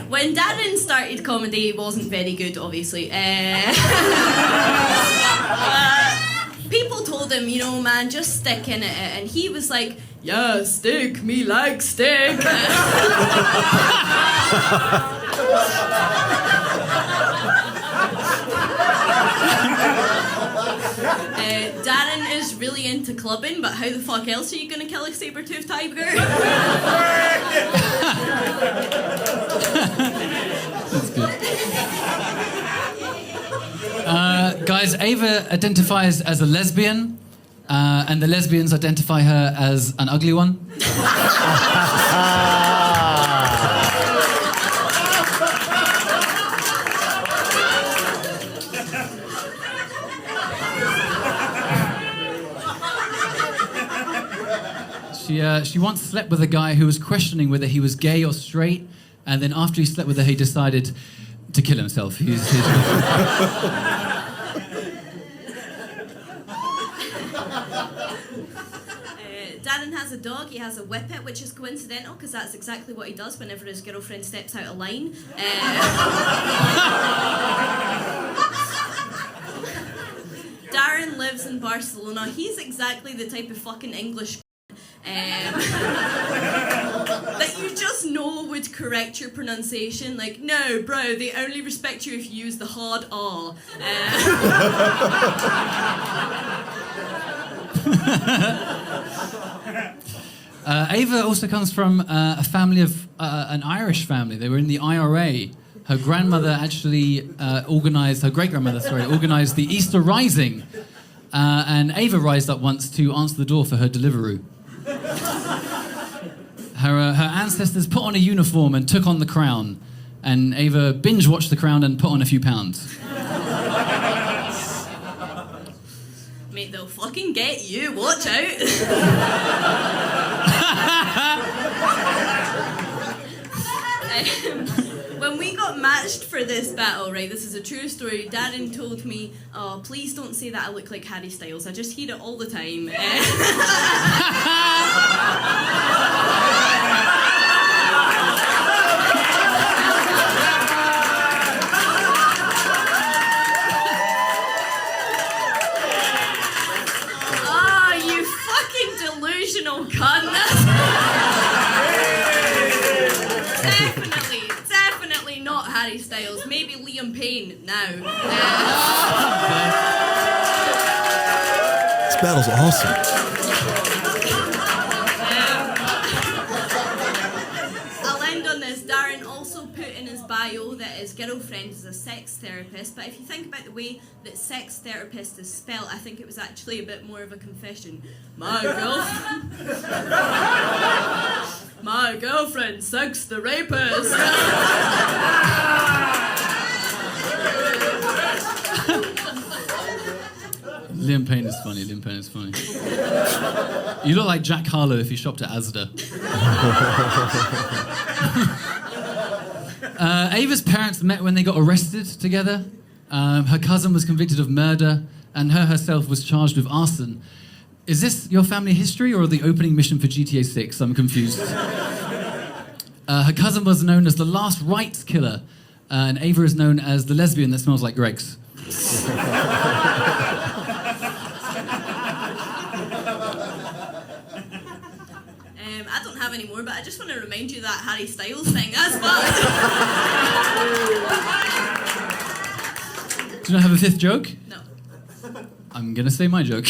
S12: When Darren started comedy, it wasn't very good, obviously. People told him, man, just stick in it. And he was like, yeah, stick, me like stick. Darren is really into clubbing, but how the fuck else are you going to kill a saber-toothed tiger?
S13: That's good. Guys, Ava identifies as a lesbian, and the lesbians identify her as an ugly one. She once slept with a guy who was questioning whether he was gay or straight, and then after he slept with her, he decided to kill himself.
S12: Darren has a dog, he has a whippet, which is coincidental because that's exactly what he does whenever his girlfriend steps out of line. Darren lives in Barcelona. He's exactly the type of fucking English that you just know would correct your pronunciation. Like, no, bro, they only respect you if you use the hard R.
S13: Ava also comes from a family of an Irish family. They were in the IRA. Her grandmother actually organised the Easter Rising. And Ava rised up once to answer the door for her Deliveroo. Her ancestors put on a uniform and took on the crown. And Ava binge-watched the crown and put on a few pounds.
S12: Mate, they'll fucking get you. Watch out. When we got matched for this battle, right, this is a true story, Darren told me, oh, please don't say that I look like Harry Styles. I just hear it all the time. Oh, you fucking delusional cunt. Definitely not Harry Styles. Maybe Liam Payne now.
S1: This battle's awesome.
S12: I'll end on this. Darren also put in his bio that his girlfriend is a sex therapist, but if you think about the way that sex therapist is spelled, I think it was actually a bit more of a confession. My girlfriend, Sex the Rapist.
S13: Liam Payne is funny. You look like Jack Harlow if you shopped at Asda. Ava's parents met when they got arrested together. Her cousin was convicted of murder, and her herself was charged with arson. Is this your family history or the opening mission for GTA 6? I'm confused. Her cousin was known as the last rights killer, and Ava is known as the lesbian that smells like Greg's.
S12: I don't have any more, but I just want to remind you that Harry Styles thing as well.
S13: Do you not have a fifth joke?
S12: No.
S13: I'm going to say my joke.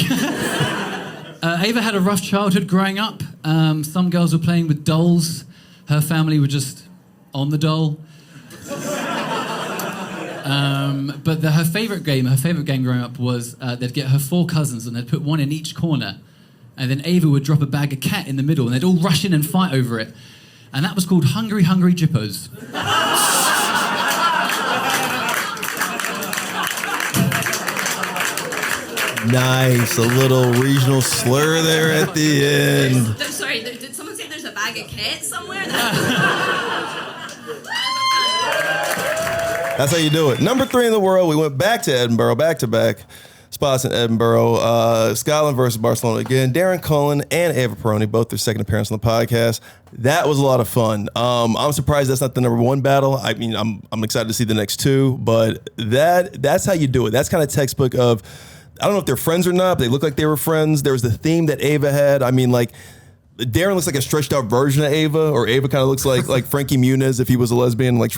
S13: Ava had a rough childhood growing up. Some girls were playing with dolls. Her family were just on the doll. But her favourite game growing up was they'd get her 4 cousins and they'd put one in each corner. And then Ava would drop a bag of cat in the middle and they'd all rush in and fight over it. And that was called Hungry Hungry Jippos.
S1: Nice, a little regional slur there at the end.
S12: Sorry, did someone say there's a bag of cat somewhere?
S1: That's how you do it. Number 3 in the world, we went back to Edinburgh, back-to-back spots in Edinburgh. Scotland versus Barcelona again. Darren, Cullen, and Ava Peron, both their second appearance on the podcast. That was a lot of fun. I'm surprised that's not the number 1 battle. I mean, I'm excited to see the next 2, but that's how you do it. That's kind of textbook of, I don't know if they're friends or not, but they look like they were friends. There was the theme that Ava had. I mean, like, Darren looks like a stretched out version of Ava, or Ava kind of looks like Frankie Muniz if he was a lesbian, like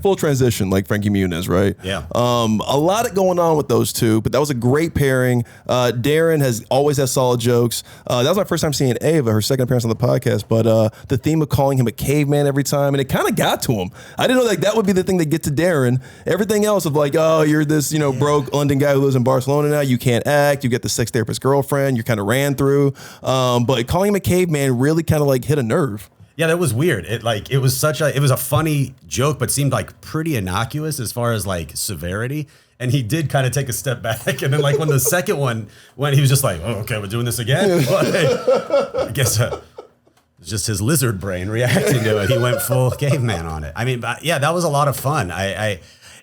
S1: full transition, like Frankie Muniz, right?
S3: Yeah.
S1: A lot going on with those two, but that was a great pairing. Darren has always had solid jokes. That was my first time seeing Ava, her second appearance on the podcast. But the theme of calling him a caveman every time, and it kind of got to him. I didn't know like that would be the thing that get to Darren. Everything else of like, oh, you're this broke London guy who lives in Barcelona now. You can't act. You get the sex therapist girlfriend. You kind of ran through. But calling him a caveman really kind of like hit a nerve.
S3: Yeah, that was weird. It was a funny joke, but seemed like pretty innocuous as far as like severity. And he did kind of take a step back, and then like when the second one went, he was just like, "Oh, okay, we're doing this again." I guess it's just his lizard brain reacting to it. He went full caveman on it. I mean, yeah, that was a lot of fun.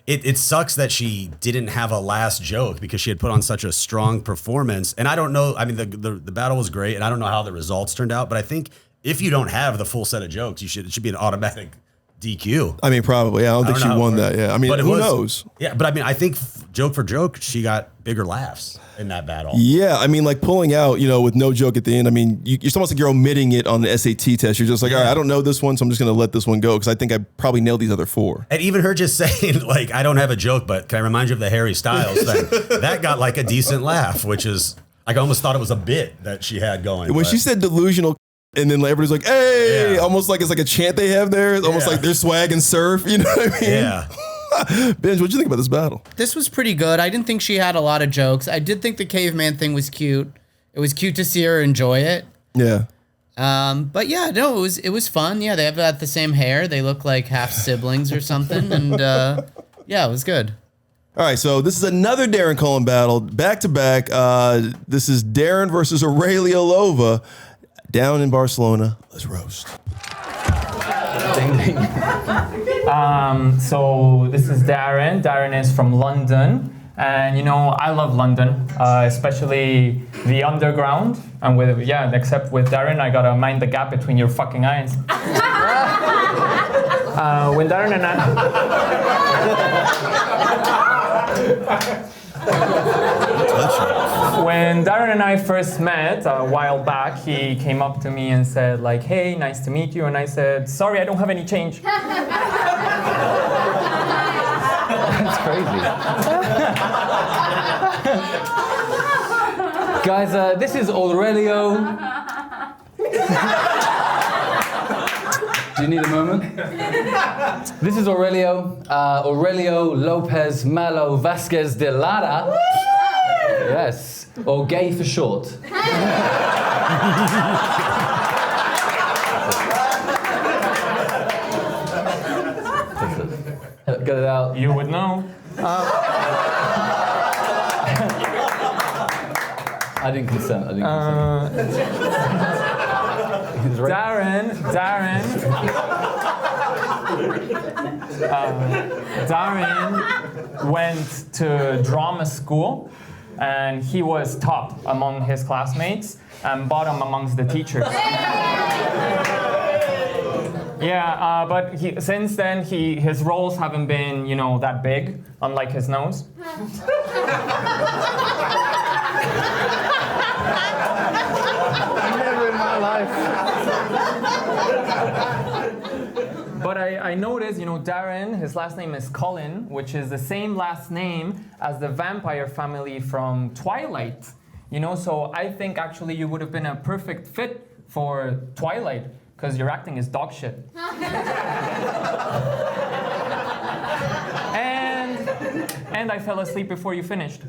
S3: It sucks that she didn't have a last joke because she had put on such a strong performance. And I don't know. I mean, the battle was great, and I don't know how the results turned out. But I think if you don't have the full set of jokes, it should be an automatic DQ.
S1: I mean, probably. Yeah, I don't think she won that. Yeah, I mean, who knows?
S3: Yeah, but I mean, I think joke for joke, she got bigger laughs in that battle.
S1: Yeah, I mean, like pulling out, with no joke at the end. I mean, it's almost like you're omitting it on the SAT test. You're just like, all right, I don't know this one, so I'm just going to let this one go because I think I probably nailed these other four.
S3: And even her just saying, like, I don't have a joke, but can I remind you of the Harry Styles thing? That got like a decent laugh, which is, like, I almost thought it was a bit that she had going.
S1: When she said delusional, and then everybody's like, hey, almost like it's like a chant they have there. It's almost like they're swag and surf. You know what I mean?
S3: Yeah.
S1: Benj, what'd you think about this battle?
S2: This was pretty good. I didn't think she had a lot of jokes. I did think the caveman thing was cute. It was cute to see her enjoy it.
S1: Yeah.
S2: But yeah, no, it was fun. Yeah, they have got the same hair. They look like half siblings or something. And yeah, it was good.
S1: All right, so this is another Darren Cullen battle, back to back. This is Darren versus Aurelio Lova down in Barcelona. Let's roast.
S14: Ding, ding. So this is Darren. Darren is from London. And I love London, especially the underground. And except with Darren, I gotta mind the gap between your fucking eyes. When Darren and When Darren and I first met a while back, he came up to me and said, like, hey, nice to meet you. And I said, sorry, I don't have any change.
S15: That's crazy. Guys, this is Aurelio. Do you need a moment? This is Aurelio. Aurelio Lopez Malo Vasquez de Lara. Yes, or gay for short. Get it out.
S14: You would know.
S15: I didn't consent.
S14: Darren went to drama school, and he was top among his classmates and bottom amongst the teachers. Yeah, but since then his roles haven't been, that big, unlike his nose.
S15: Never in my life.
S14: But I noticed, Darren, his last name is Cullen, which is the same last name as the vampire family from Twilight. So I think actually you would have been a perfect fit for Twilight, because your acting is dog shit. And I fell asleep before you finished.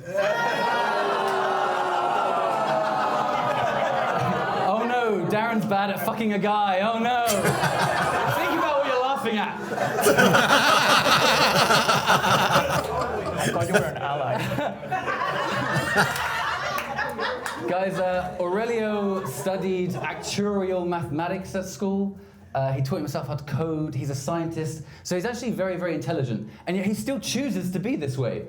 S15: Oh no, Darren's bad at fucking a guy. Oh no. Think about what you're laughing at.
S14: I thought you were an ally.
S15: Guys, Aurelio studied actuarial mathematics at school. He taught himself how to code. He's a scientist. So he's actually very, very intelligent. And yet he still chooses to be this way.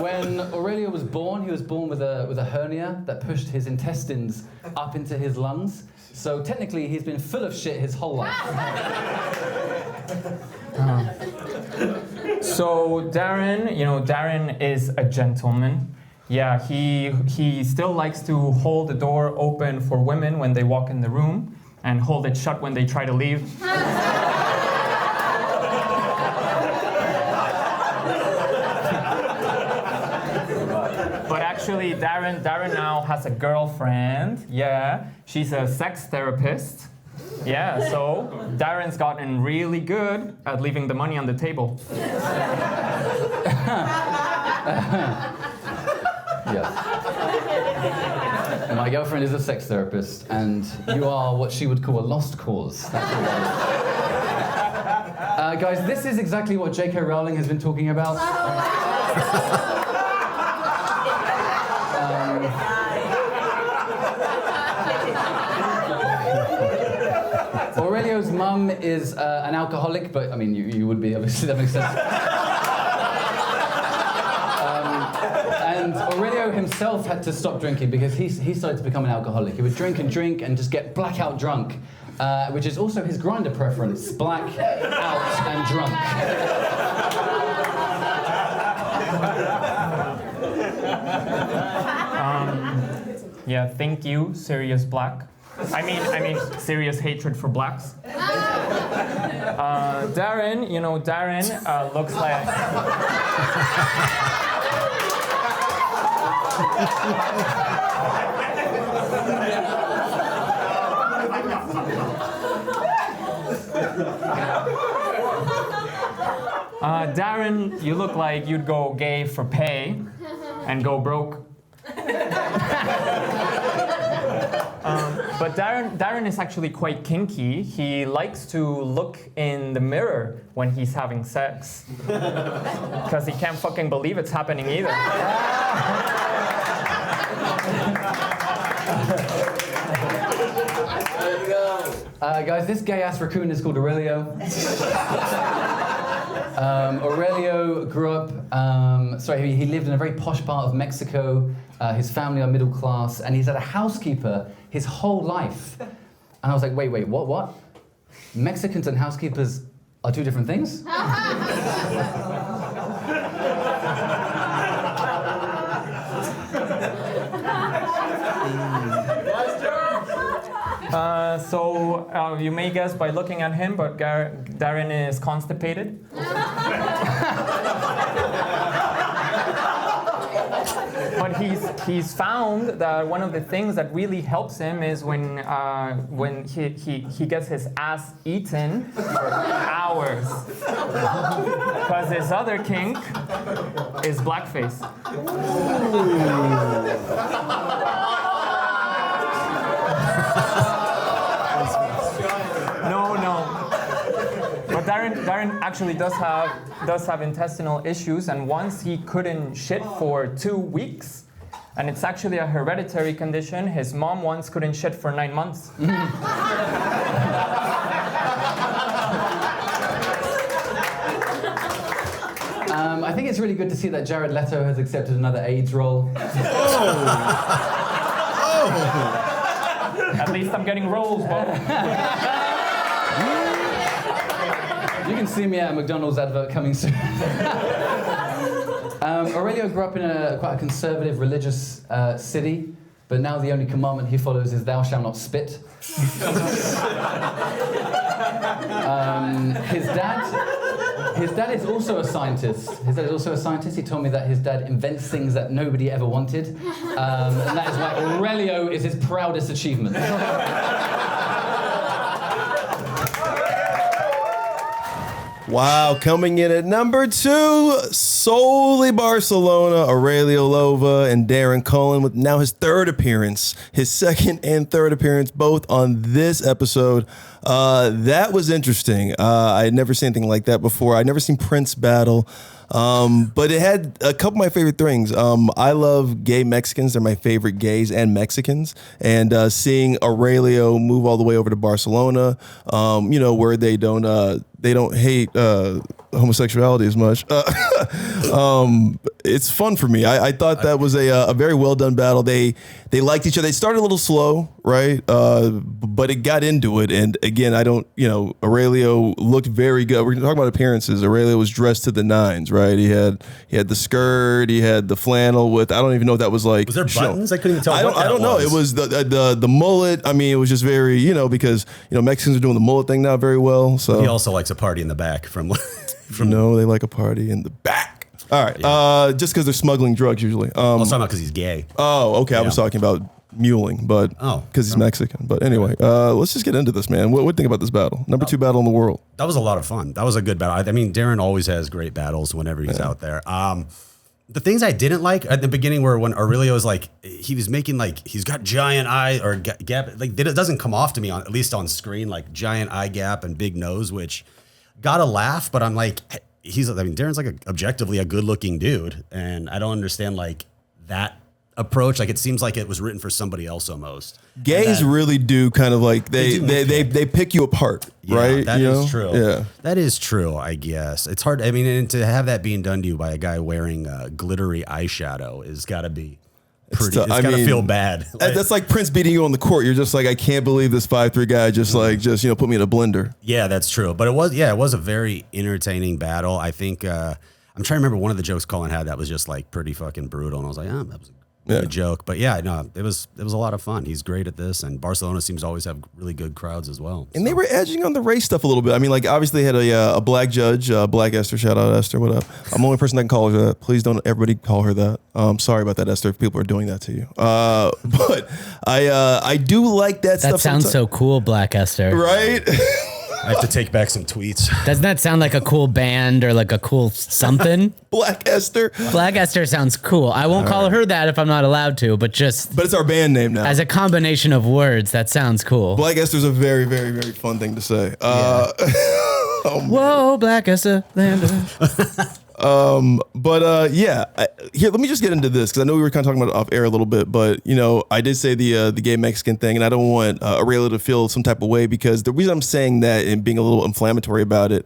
S15: When Aurelio was born, he was born with a hernia that pushed his intestines up into his lungs. So technically, he's been full of shit his whole life.
S14: So Darren is a gentleman. Yeah, he still likes to hold the door open for women when they walk in the room and hold it shut when they try to leave. But actually, Darren now has a girlfriend. Yeah, she's a sex therapist. Yeah, so Darren's gotten really good at leaving the money on the table.
S15: Yes. My girlfriend is a sex therapist, and you are what she would call a lost cause. That's what it is. Guys, this is exactly what J.K. Rowling has been talking about. Aurelio's mum is an alcoholic, but I mean, you would be, obviously, that makes sense. And Aurelio himself had to stop drinking because he started to become an alcoholic. He would drink and just get blackout drunk, which is also his grinder preference, black out and drunk.
S14: Yeah, thank you, Sirius Black. I mean, serious hatred for blacks. Darren looks like. Darren, you look like you'd go gay for pay and go broke. But Darren is actually quite kinky. He likes to look in the mirror when he's having sex. Because he can't fucking believe it's happening either.
S15: Guys, this gay-ass raccoon is called Aurelio. Aurelio grew up, he lived in a very posh part of Mexico. His family are middle class, and he's had a housekeeper his whole life. And I was like, wait, what? Mexicans and housekeepers are two different things?
S14: So you may guess by looking at him, but Darren is constipated. But he's found that one of the things that really helps him is when he gets his ass eaten for hours. Because his other kink is blackface. No. But Darren actually does have intestinal issues, and once he couldn't shit for 2 weeks, and it's actually a hereditary condition. His mom once couldn't shit for 9 months.
S15: I think it's really good to see that Jared Leto has accepted another AIDS role.
S14: At least I'm getting roles, Bob.
S15: You can see me at a McDonald's advert coming soon. Aurelio grew up in quite a conservative religious city, but now the only commandment he follows is "Thou shalt not spit." His dad is also a scientist. He told me that his dad invents things that nobody ever wanted, and that is why Aurelio is his proudest achievement.
S1: Wow, coming in at number 2, solely Barcelona, Aurelio Lova and Darren Cullen with now his third appearance, his second and third appearance, both on this episode. That was interesting. I had never seen anything like that before. I'd never seen Prince battle. But it had a couple of my favorite things. I love gay Mexicans. They're my favorite gays and Mexicans. And seeing Aurelio move all the way over to Barcelona, where they don't hate homosexuality as much. It's fun for me. I thought that was a very well done battle. They liked each other. They started a little slow, right? But it got into it. And again, Aurelio looked very good. We're talking about appearances. Aurelio was dressed to the nines, right? He had the skirt, he had the flannel with, I don't even know what that was like.
S3: Was there buttons? I couldn't even tell.
S1: I don't know. It was the mullet. I mean, it was just very, because Mexicans are doing the mullet thing now very well. So
S3: he also likes a party in the back from
S1: No, they like a party in the back. All right. Yeah. Just because they're smuggling drugs usually.
S3: I was talking about because he's gay.
S1: Oh, okay. Yeah. I was talking about muling, but because he's Mexican. But anyway, let's just get into this, man. What do you think about this battle? Number 2 battle in the world.
S3: That was a lot of fun. That was a good battle. I mean, Darren always has great battles whenever he's out there. The things I didn't like at the beginning were when Aurelio was like, he was making like, he's got giant eye or gap. Like it doesn't come off to me at least on screen, like giant eye gap and big nose, which got a laugh, but I'm like, Darren's like objectively a good looking dude. And I don't understand like that approach. Like it seems like it was written for somebody else almost.
S1: Gays really do kind of like they pick you apart, right?
S3: That is true. Yeah, that is true. I guess it's hard. I mean, and to have that being done to you by a guy wearing glittery eyeshadow is got to be pretty. It's got to feel bad.
S1: That's like Prince beating you on the court. You're just like, I can't believe this 5'3" guy just put me in a blender.
S3: Yeah, that's true. But it was a very entertaining battle. I think I'm trying to remember one of the jokes Cullen had that was just like pretty fucking brutal, and I was like, that was a joke. But yeah, no, it was a lot of fun. He's great at this, and Barcelona seems to always have really good crowds as well.
S1: And they were edging on the race stuff a little bit. I mean, like obviously they had a black judge, Black Esther. Shout out Esther. What up? I'm the only person that can call her that. Please don't everybody call her that. Sorry about that, Esther. If people are doing that to you, but I do like that stuff.
S2: That sounds so cool, Black Esther.
S1: Right?
S3: I have to take back some tweets.
S2: Doesn't that sound like a cool band or like a cool something?
S1: Black Esther.
S2: Black Esther sounds cool. I won't call her that if I'm not allowed to, but
S1: it's our band name now.
S2: As a combination of words, that sounds cool.
S1: Black Esther's a very, very, very fun thing to say.
S2: Whoa, Black Esther.
S1: Here, let me just get into this because I know we were kind of talking about it off air a little bit, but I did say the gay Mexican thing, and I don't want Aurelio to feel some type of way because the reason I'm saying that and being a little inflammatory about it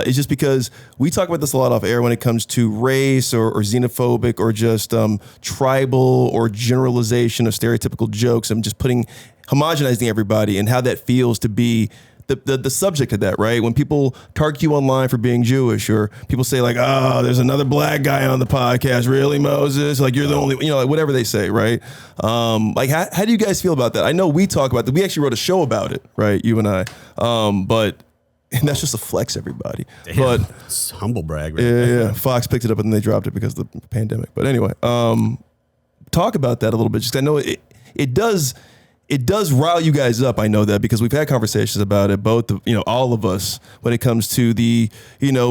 S1: is just because we talk about this a lot off air when it comes to race or xenophobic or just tribal or generalization of stereotypical jokes and just homogenizing everybody and how that feels to be the subject of that, right? When people target you online for being Jewish, or people say like, "Oh, there's another black guy on the podcast." Really, Moses? Like you're the only, like whatever they say, right? Like how do you guys feel about that? I know we talk about that. We actually wrote a show about it, right? You and I. And that's just a flex, everybody.
S3: Damn,
S1: but
S3: it's humble brag, right?
S1: Yeah. Fox picked it up and then they dropped it because of the pandemic. But anyway, talk about that a little bit. Just I know it does rile you guys up. I know that because we've had conversations about it, both, all of us, when it comes to the,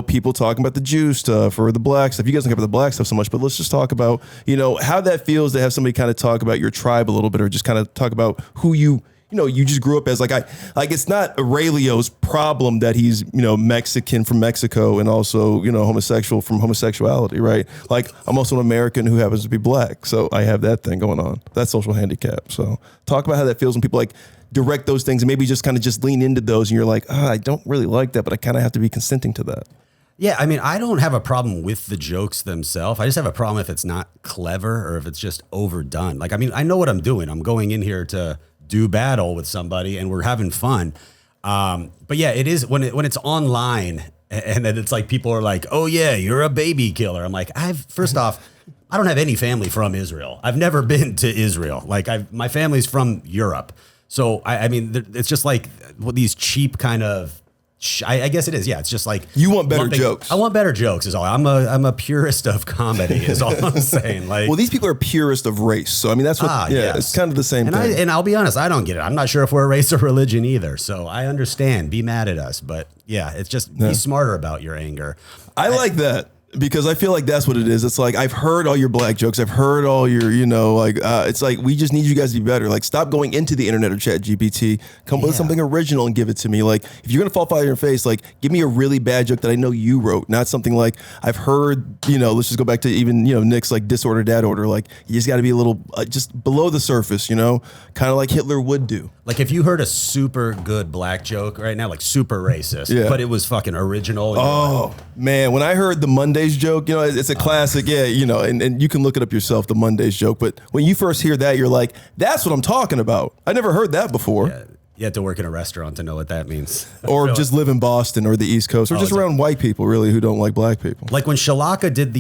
S1: people talking about the Jew stuff or the black stuff. You guys don't talk about the black stuff so much, but let's just talk about, how that feels to have somebody kind of talk about your tribe a little bit, or just kind of talk about who you just grew up as. Like it's not Aurelio's problem that he's, Mexican from Mexico and also, homosexual from homosexuality, right? Like I'm also an American who happens to be black. So I have that thing going on, that social handicap. So talk about how that feels when people like direct those things and maybe just kind of just lean into those and you're like, I don't really like that, but I kind of have to be consenting to that.
S3: Yeah, I mean, I don't have a problem with the jokes themselves. I just have a problem if it's not clever or if it's just overdone. Like, I mean, I know what I'm doing. I'm going in here to do battle with somebody and we're having fun. But yeah, it is when it's online and then it's like people are like, "Oh yeah, you're a baby killer." I'm like, first off, I don't have any family from Israel. I've never been to Israel. Like my family's from Europe. So I mean, it's just like these cheap kind of, I guess it is. Yeah, it's just like
S1: you want better jokes.
S3: I want better jokes. Is all. I'm a purist of comedy. Is all I'm saying. Like,
S1: well, these people are purists of race. So I mean, that's what. Yes. It's kind of the same thing.
S3: And I'll be honest, I don't get it. I'm not sure if we're a race or religion either. So I understand. Be mad at us, but yeah, it's just be smarter about your anger.
S1: I like that. Because I feel like that's what it is. It's like, I've heard all your black jokes. I've heard all your, it's like, we just need you guys to be better. Like, stop going into the internet or chat GPT. Come up with something original and give it to me. Like, if you're going to fall flat on your face, like, give me a really bad joke that I know you wrote, not something like I've heard, let's just go back to even, Nick's like disorder, dad order. Like, you just got to be a little just below the surface, kind of like Hitler would do.
S3: Like, if you heard a super good black joke right now, like super racist, but it was fucking original.
S1: Oh, man. When I heard the Mondays joke, it's a classic, and you can look it up yourself, the Mondays joke. But when you first hear that, you're like, that's what I'm talking about. I never heard that before.
S3: Yeah. You have to work in a restaurant to know what that means.
S1: Or just live in Boston or the East Coast, or just around white people, really, who don't like black people.
S3: Like when Shalaka did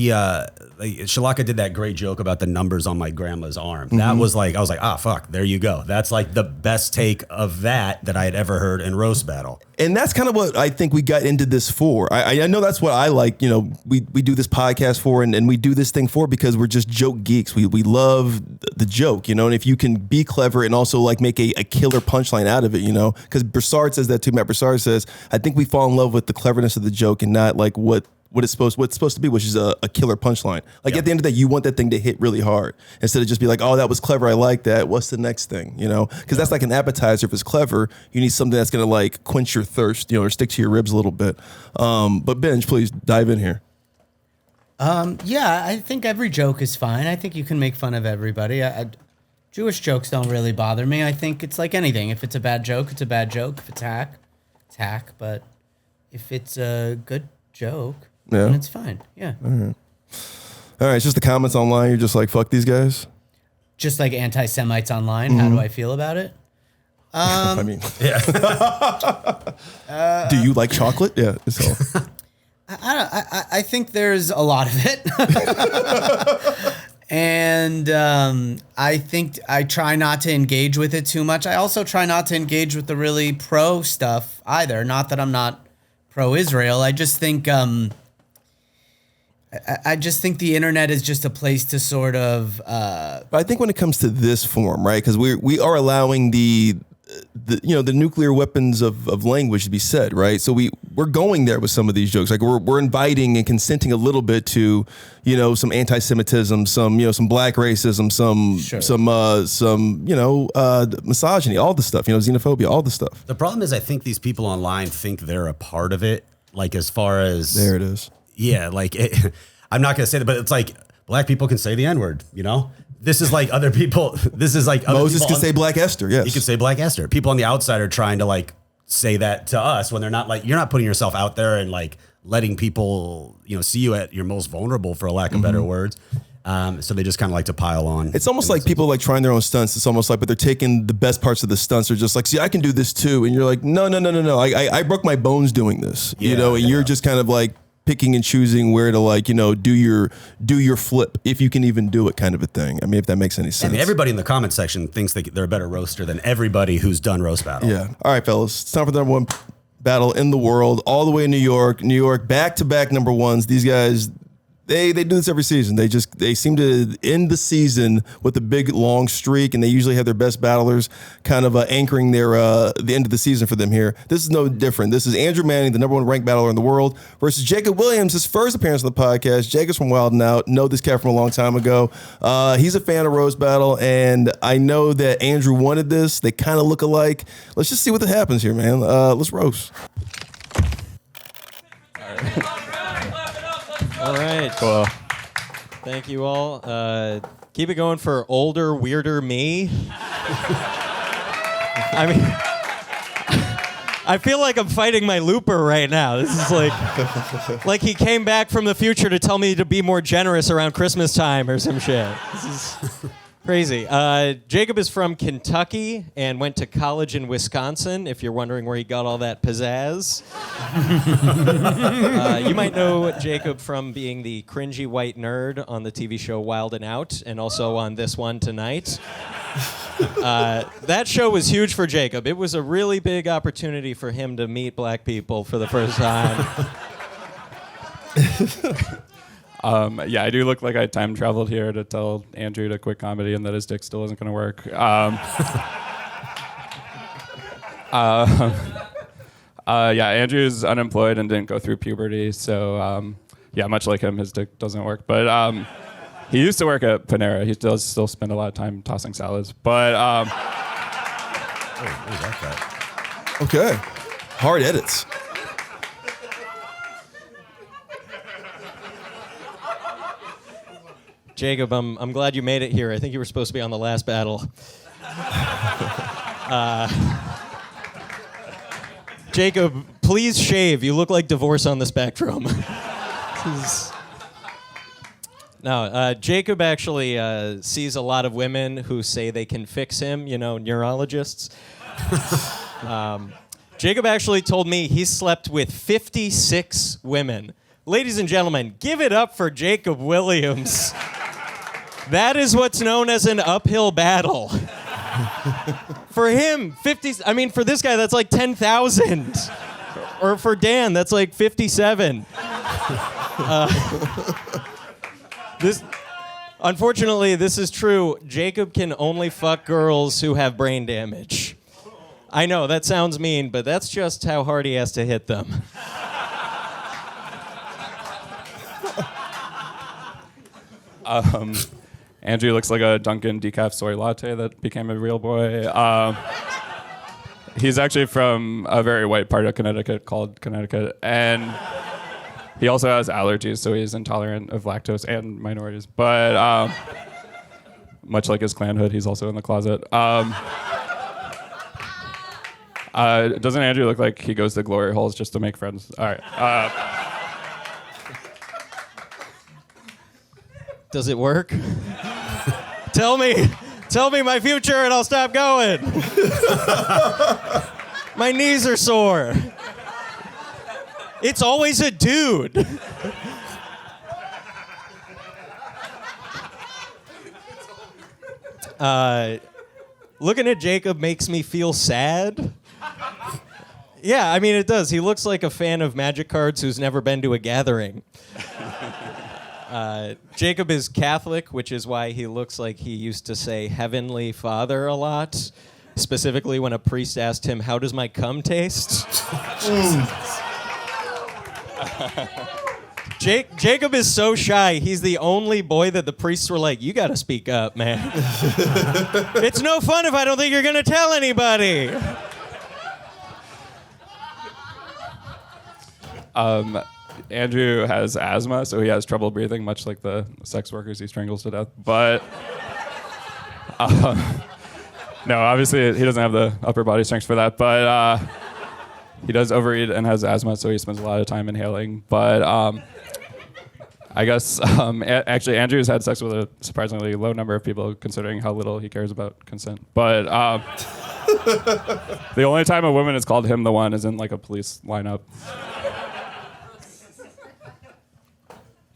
S3: that great joke about the numbers on my grandma's arm. That was like, I was like, fuck, there you go. That's like the best take of that I had ever heard in roast battle.
S1: And that's kind of what I think we got into this for. I know that's what I like, we do this podcast for, and we do this thing for, because we're just joke geeks. We love the joke, and if you can be clever and also like make a killer punchline out of it, because Broussard says that too. Matt Broussard says, I think we fall in love with the cleverness of the joke and not like what it's supposed to be, which is a killer punchline. Like at the end of the day, you want that thing to hit really hard instead of just be like, oh, that was clever, I like that. What's the next thing? Because that's like an appetizer. If it's clever, you need something that's gonna like quench your thirst, or stick to your ribs a little bit. But Benj, please dive in here.
S2: I think every joke is fine. I think you can make fun of everybody. Jewish jokes don't really bother me. I think it's like anything. If it's a bad joke, it's a bad joke. If it's hack, it's hack. But if it's a good joke, then it's fine. Yeah.
S1: All right. It's just the comments online. You're just like, fuck these guys.
S2: Just like anti-Semites online. How do I feel about it?
S1: I mean, do you like chocolate? Yeah. It's all.
S2: I think there's a lot of it. And I think I try not to engage with it too much. I also try not to engage with the really pro stuff either. Not that I'm not pro-Israel. I just think the internet is just a place to sort of.
S1: But I think when it comes to this form, right? Because we are allowing the nuclear weapons of language to be said, right? So we're going there with some of these jokes. Like we're inviting and consenting a little bit to, some anti-Semitism, some black racism, some misogyny, all the stuff, xenophobia, all the stuff.
S3: The problem is I think these people online think they're a part of it. Like as far as
S1: there it is.
S3: Yeah. Like I'm not going to say that, but it's like black people can say the N-word, This is like other people. This is like other
S1: Moses
S3: people
S1: can say Black Esther. Yes,
S3: he can say Black Esther. People on the outside are trying to like say that to us when they're not like, you're not putting yourself out there and like letting people see you at your most vulnerable, for a lack of better words. So they just kind of like to pile on.
S1: It's almost like people like trying their own stunts. It's almost like, but they're taking the best parts of the stunts. They're just like, see, I can do this too. And you're like, no. I broke my bones doing this. And you're just kind of like picking and choosing where to like, do your flip, if you can even do it, kind of a thing. I mean, if that makes any sense.
S3: I mean, everybody in the comment section thinks they're a better roaster than everybody who's done roast battle.
S1: Yeah. All right, fellas, it's time for the number one battle in the world, all the way in New York, back-to-back number ones. These guys, they do this every season. They seem to end the season with a big long streak, and they usually have their best battlers kind of anchoring their the end of the season for them here. This is no different. This is Andrew Manning, the number one ranked battler in the world, versus Jacob Williams, his first appearance on the podcast. Jacob's from Wild 'N Out. Know this cat from a long time ago. He's a fan of roast battle, and I know that Andrew wanted this. They kind of look alike. Let's just see what happens here, man. Let's roast.
S16: All right. Cool. Thank you all. Keep it going for older, weirder me. I mean, I feel like I'm fighting my looper right now. This is like he came back from the future to tell me to be more generous around Christmas time or some shit. This is crazy. Jacob is from Kentucky and went to college in Wisconsin, if you're wondering where he got all that pizzazz. You might know Jacob from being the cringy white nerd on the TV show Wild 'N Out, and also on this one tonight. That show was huge for Jacob. It was a really big opportunity for him to meet black people for the first time.
S17: Yeah, I do look like I time traveled here to tell Andrew to quit comedy and that his dick still isn't going to work. Yeah, Andrew's unemployed and didn't go through puberty, so yeah, much like him, his dick doesn't work. But he used to work at Panera. He does still spend a lot of time tossing salads. But
S1: okay, hard edits.
S16: Jacob, I'm glad you made it here. I think you were supposed to be on the last battle. Jacob, please shave. You look like Divorce on the Spectrum. No, Jacob actually sees a lot of women who say they can fix him, neurologists. Jacob actually told me he slept with 56 women. Ladies and gentlemen, give it up for Jacob Williams. That is what's known as an uphill battle. For him, for this guy, that's like 10,000. Or for Dan, that's like 57. Unfortunately, this is true. Jacob can only fuck girls who have brain damage. I know, that sounds mean, but that's just how hard he has to hit them.
S17: Andrew looks like a Dunkin' decaf soy latte that became a real boy. He's actually from a very white part of Connecticut called Connecticut, and he also has allergies, so he's intolerant of lactose and minorities. But much like his clan hood, he's also in the closet. Doesn't Andrew look like he goes to glory holes just to make friends? All right.
S16: Does it work? Tell me my future and I'll stop going. My knees are sore. It's always a dude. Looking at Jacob makes me feel sad. Yeah, I mean, it does. He looks like a fan of Magic cards who's never been to a gathering. Jacob is Catholic, which is why he looks like he used to say Heavenly Father a lot, specifically when a priest asked him, "How does my cum taste?" Jacob is so shy. He's the only boy that the priests were like, "You got to speak up, man. It's no fun if I don't think you're going to tell anybody."
S17: Andrew has asthma, so he has trouble breathing, much like the sex workers he strangles to death. But no, obviously he doesn't have the upper body strength for that. But he does overeat and has asthma, so he spends a lot of time inhaling. But I guess actually Andrew's had sex with a surprisingly low number of people, considering how little he cares about consent. But the only time a woman has called him the one is in like a police lineup.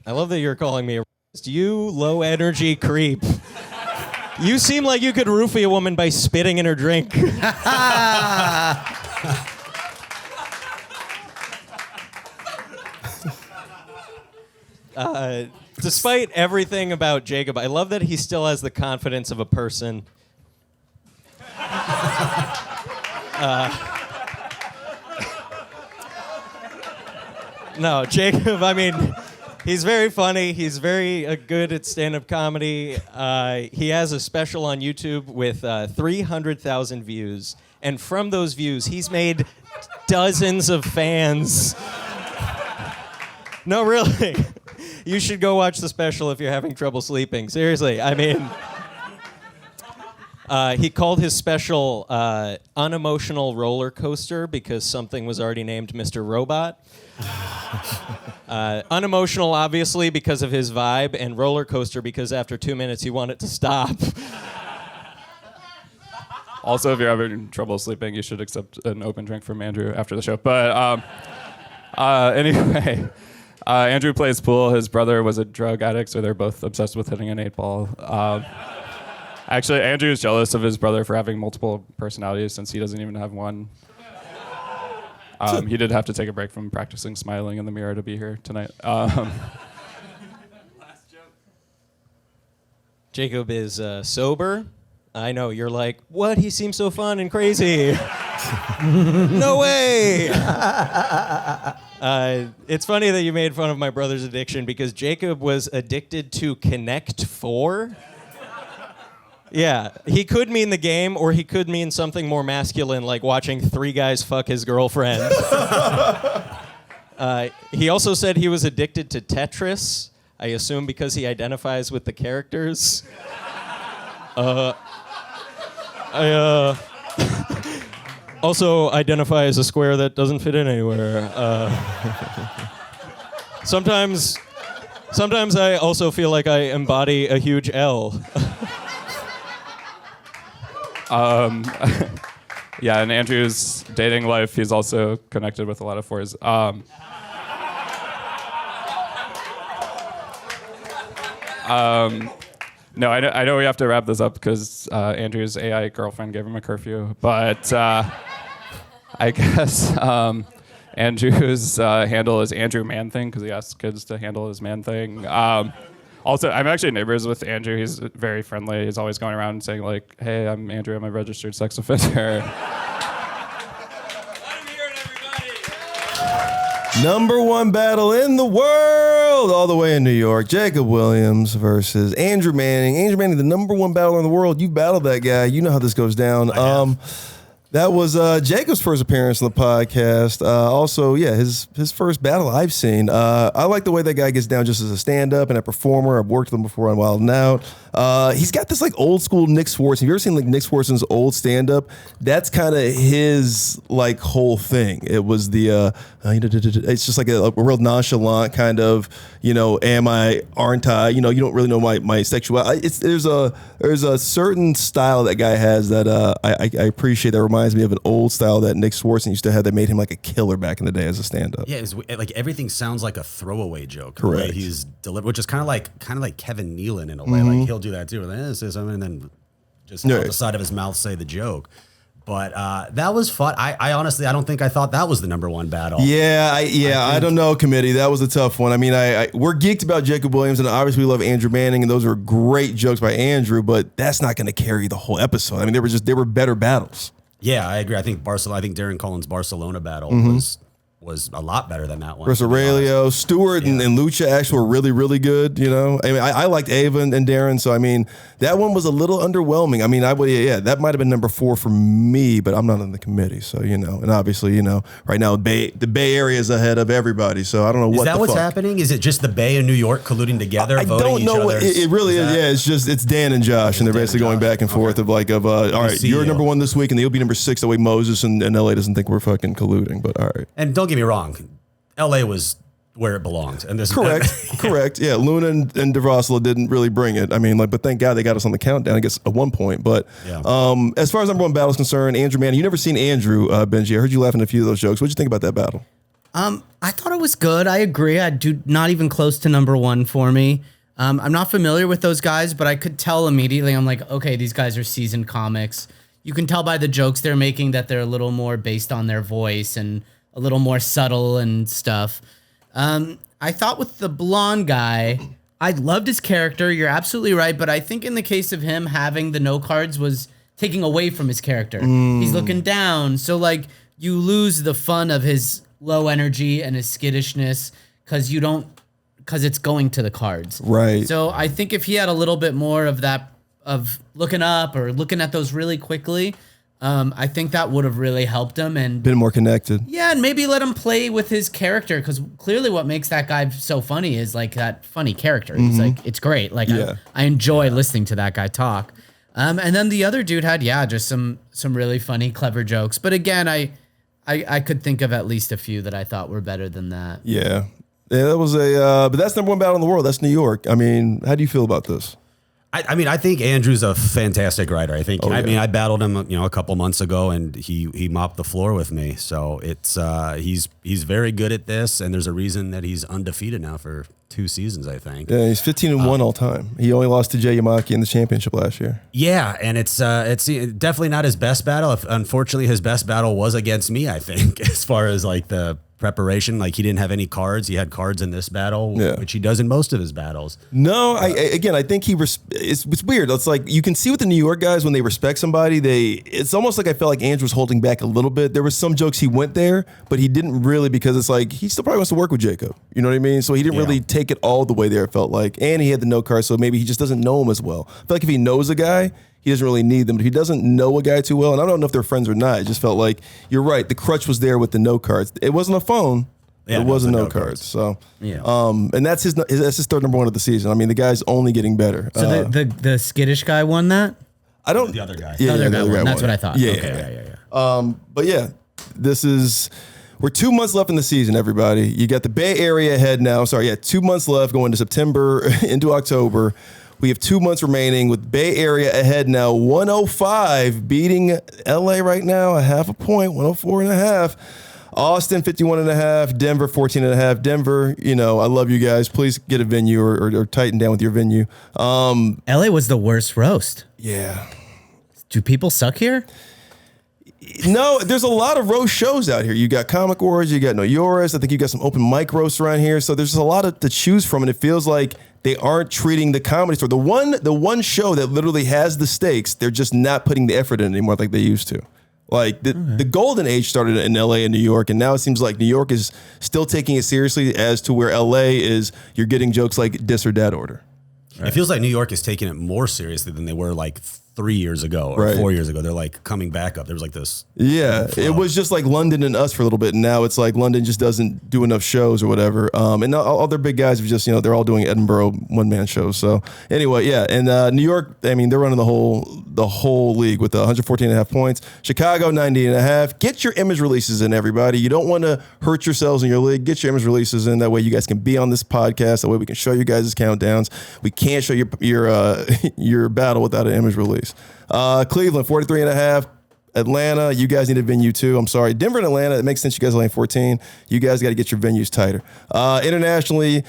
S16: I love that you're calling me a racist. You low energy creep. You seem like you could roofie a woman by spitting in her drink. Despite everything about Jacob, I love that he still has the confidence of a person. No, Jacob, I mean, he's very funny. He's very good at stand-up comedy. He has a special on YouTube with 300,000 views. And from those views, he's made dozens of fans. No, really. You should go watch the special if you're having trouble sleeping. Seriously, I mean... he called his special Unemotional Roller Coaster because something was already named Mr. Robot. Unemotional, obviously, because of his vibe, and roller coaster because after 2 minutes he wanted to stop.
S17: Also, if you're having trouble sleeping, you should accept an open drink from Andrew after the show. But anyway, Andrew plays pool. His brother was a drug addict, so they're both obsessed with hitting an 8-ball. Actually, Andrew is jealous of his brother for having multiple personalities since he doesn't even have one. He did have to take a break from practicing smiling in the mirror to be here tonight.
S16: Jacob is sober. I know, you're like, what? He seems so fun and crazy. No way. It's funny that you made fun of my brother's addiction because Jacob was addicted to Connect 4. Yeah, he could mean the game or he could mean something more masculine like watching 3 guys fuck his girlfriend. He also said he was addicted to Tetris, I assume because he identifies with the characters. Also identify as a square that doesn't fit in anywhere. Sometimes I also feel like I embody a huge L.
S17: Yeah, in Andrew's dating life, he's also connected with a lot of 4s. No, I know we have to wrap this up because Andrew's AI girlfriend gave him a curfew. But I guess Andrew's handle is Andrew Man Thing because he asks kids to handle his man thing. Also, I'm actually neighbors with Andrew. He's very friendly. He's always going around saying like, "Hey, I'm Andrew. I'm a registered sex offender."
S1: Number 1 battle in the world, all the way in New York. Jacob Williams versus Andrew Manning. Andrew Manning, the number 1 battler in the world. You battled that guy. You know how this goes down. That was Jacob's first appearance on the podcast. Also, yeah, his first battle I've seen. I like the way that guy gets down just as a stand-up and a performer. I've worked with him before on Wild 'N Out. He's got this like old school Nick Swartzen. Have you ever seen like Nick Swartzen's old stand-up? That's kind of his like whole thing. It was the it's just like a real nonchalant kind of, am I, aren't I? You don't really know my sexuality. There's a certain style that guy has that I appreciate that reminds me of an old style that Nick Swartzen used to have that made him like a killer back in the day as a stand-up.
S3: Yeah, it's like everything sounds like a throwaway joke.
S1: Correct.
S3: The way he's delivered, which is kind of like Kevin Nealon in a way. Like he'll do that too. And then just out the side of his mouth say the joke. But that was fun. I honestly, I don't think I thought that was the number 1 battle.
S1: I don't know, committee. That was a tough one. I mean, we're geeked about Jacob Williams, and obviously we love Andrew Manning, and those are great jokes by Andrew, but that's not going to carry the whole episode. I mean, they were better battles.
S3: Yeah, I agree. I think Darren Cullen's Barcelona battle was a lot better than that one.
S1: Versus Aurelio, Stuart and Lucha actually were really, really good. I mean, I liked Ava and Darren, so I mean, that one was a little underwhelming. I mean, that might have been number 4 for me, but I'm not in the committee, so and obviously, right now the Bay Area is ahead of everybody, so I don't know
S3: Is that what's happening? Is it just the Bay and New York colluding together?
S1: I don't know. What, it really is. Yeah, it's Dan and Josh, and they're basically going back and forth of all right, you're number 1 this week, and you'll be number 6. That way, Moses and LA doesn't think we're fucking colluding. But all right.
S3: And don't get me wrong, LA was where it belonged, and this
S1: correct. Yeah, Luna and Dervasula didn't really bring it. I mean, but thank God they got us on the countdown. I guess at one point. But as far as number 1 battle is concerned, Andrew Manning, you never seen Andrew Benji. I heard you laughing at a few of those jokes. What'd you think about that battle?
S2: I thought it was good. I agree. I do not even close to number 1 for me. I'm not familiar with those guys, but I could tell immediately. I'm like, okay, these guys are seasoned comics. You can tell by the jokes they're making that they're a little more based on their voice and a little more subtle and stuff. I thought with the blonde guy, I loved his character. You're absolutely right. But I think in the case of him, having the no cards was taking away from his character. He's looking down. So you lose the fun of his low energy and his skittishness because it's going to the cards.
S1: Right.
S2: So I think if he had a little bit more of that, of looking up or looking at those really quickly, I think that would have really helped him and
S1: been more connected.
S2: Yeah, and maybe let him play with his character because clearly what makes that guy so funny is that funny character. He's it's great. I enjoy listening to that guy talk. And then the other dude had just some really funny, clever jokes. But again, I could think of at least a few that I thought were better than that.
S1: Yeah, that was but that's number 1 battle in the world. That's New York. I mean, how do you feel about this?
S3: I mean, I think Andrew's a fantastic writer. I think. I battled him, a couple months ago, and he mopped the floor with me. So it's he's very good at this, and there's a reason that he's undefeated now for 2 seasons, I think.
S1: Yeah, he's 15-1 all time. He only lost to Jay Yamaki in the championship last year.
S3: Yeah, and it's definitely not his best battle. Unfortunately, his best battle was against me, I think, as far as the preparation. Like he didn't have any cards. He had cards in this battle, which he does in most of his battles.
S1: No, I think it's weird. It's like you can see with the New York guys when they respect somebody, it's almost like I felt like Andrew was holding back a little bit. There was some jokes he went there, but he didn't really, because it's like he still probably wants to work with Jacob. You know what I mean? So he didn't really take it all the way there, it felt like. And he had the no card, so maybe he just doesn't know him as well. I feel like if he knows a guy, he doesn't really need them. But if he doesn't know a guy too well, and I don't know if they're friends or not, it just felt like, you're right, the crutch was there with the no cards. It wasn't a phone. Yeah, it wasn't no cards. So, and that's his third number one of the season. I mean, the guy's only getting better.
S2: So the skittish guy won that?
S1: I don't.
S3: The other guy.
S2: Yeah, the other guy won. That's
S1: won.
S2: what I thought.
S1: Yeah,
S2: Okay.
S1: But yeah, we're 2 months left in the season, everybody. You got the Bay Area ahead now. Sorry, 2 months left going to September into October. We have 2 months remaining with Bay Area ahead now. 105 beating LA right now, a half a point, 104.5. Austin 51.5, Denver 14.5. Denver, I love you guys. Please get a venue or tighten down with your venue.
S2: LA was the worst roast.
S1: Yeah.
S2: Do people suck here?
S1: No, there's a lot of roast shows out here. You got Comic Wars, you got Noyoris. I think you got some open mic roasts around here. So there's a lot to choose from, and it feels like they aren't treating the comedy store. The one show that literally has the stakes, they're just not putting the effort in anymore like they used to. Like the golden age started in LA and New York, and now it seems like New York is still taking it seriously, as to where LA is, you're getting jokes like this or that order.
S3: Right. It feels like New York is taking it more seriously than they were like 3 years ago or 4 years ago. They're like coming back up. There was like this.
S1: Yeah, it was just like London and us for a little bit, and now it's like London just doesn't do enough shows or whatever. And all their big guys have just, they're all doing Edinburgh one-man shows. So anyway, and New York, I mean, they're running the whole league with 114.5 points. Chicago 90.5. Get your image releases in, everybody. You don't want to hurt yourselves in your league. Get your image releases in. That way you guys can be on this podcast. That way we can show you guys' countdowns. We can't show your battle without an image release. Cleveland 43.5. Atlanta, you guys need a venue too. I'm sorry. Denver and Atlanta, it makes sense. You guys are only 14. You guys got to get your venues tighter. Internationally,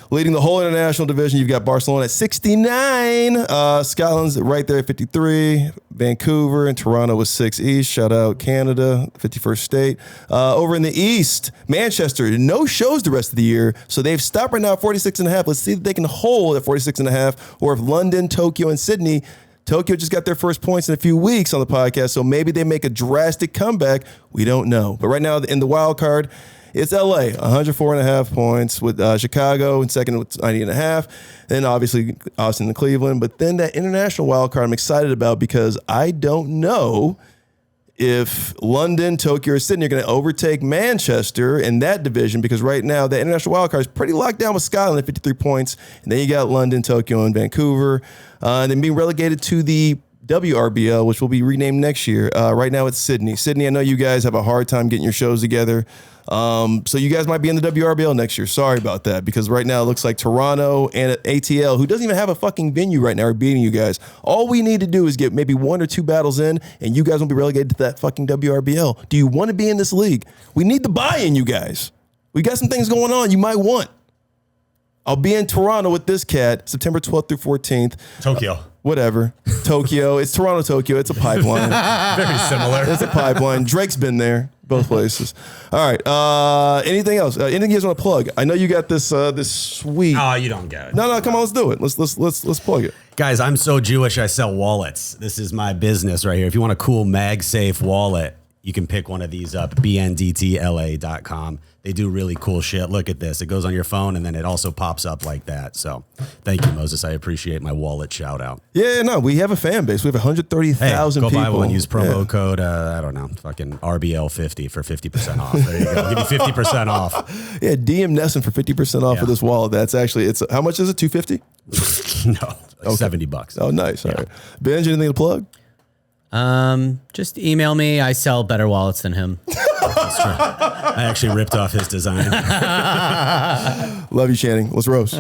S1: leading the whole international division, you've got Barcelona at 69. Scotland's right there at 53. Vancouver and Toronto with 6 each. Shout out Canada, 51st state. Over in the East, Manchester, no shows the rest of the year, so they've stopped right now at 46.5. Let's see if they can hold at 46.5, or if London, Tokyo, and Sydney. Tokyo just got their first points in a few weeks on the podcast, so maybe they make a drastic comeback. We don't know. But right now in the wild card, it's LA, 104.5 points, with Chicago in second with 90.5. Then obviously Austin and Cleveland. But then that international wild card I'm excited about, because I don't know if London, Tokyo, or Sydney are going to overtake Manchester in that division, because right now the international wild card is pretty locked down with Scotland at 53 points. And then you got London, Tokyo, and Vancouver. And then being relegated to the WRBL, which will be renamed next year. Right now it's Sydney. Sydney, I know you guys have a hard time getting your shows together. So you guys might be in the WRBL next year. Sorry about that, because right now it looks like Toronto and ATL, who doesn't even have a fucking venue right now, are beating you guys. All we need to do is get maybe 1 or 2 battles in, and you guys won't be relegated to that fucking WRBL. Do you want to be in this league? We need the buy-in, you guys. We got some things going on you might want. I'll be in Toronto with this cat September 12th through 14th.
S3: Tokyo.
S1: Whatever. Tokyo. It's Toronto, Tokyo. It's a pipeline.
S3: Very similar.
S1: It's a pipeline. Drake's been there. Both places. All right. Anything else? Anything you guys want to plug? I know you got this sweet.
S3: Oh, you don't get it.
S1: No, come on, let's do it. Let's plug it.
S3: Guys, I'm so Jewish, I sell wallets. This is my business right here. If you want a cool MagSafe wallet, you can pick one of these up, bndtla.com. They do really cool shit. Look at this. It goes on your phone, and then it also pops up like that. So thank you, Moses. I appreciate my wallet shout out.
S1: Yeah, no, we have a fan base. We have 130,000 people.
S3: Go buy one. Use promo code, I don't know, fucking RBL50 for 50% off. There you go. I'll give you 50% off.
S1: Yeah, DM Nesen for 50% off for this wallet. That's actually, how much is it? $250?
S3: No, like $70.
S1: Oh, nice. All right. Benji, anything to plug?
S2: Just email me. I sell better wallets than him.
S3: That's true. I actually ripped off his design.
S1: Love you, Channing. Let's roast.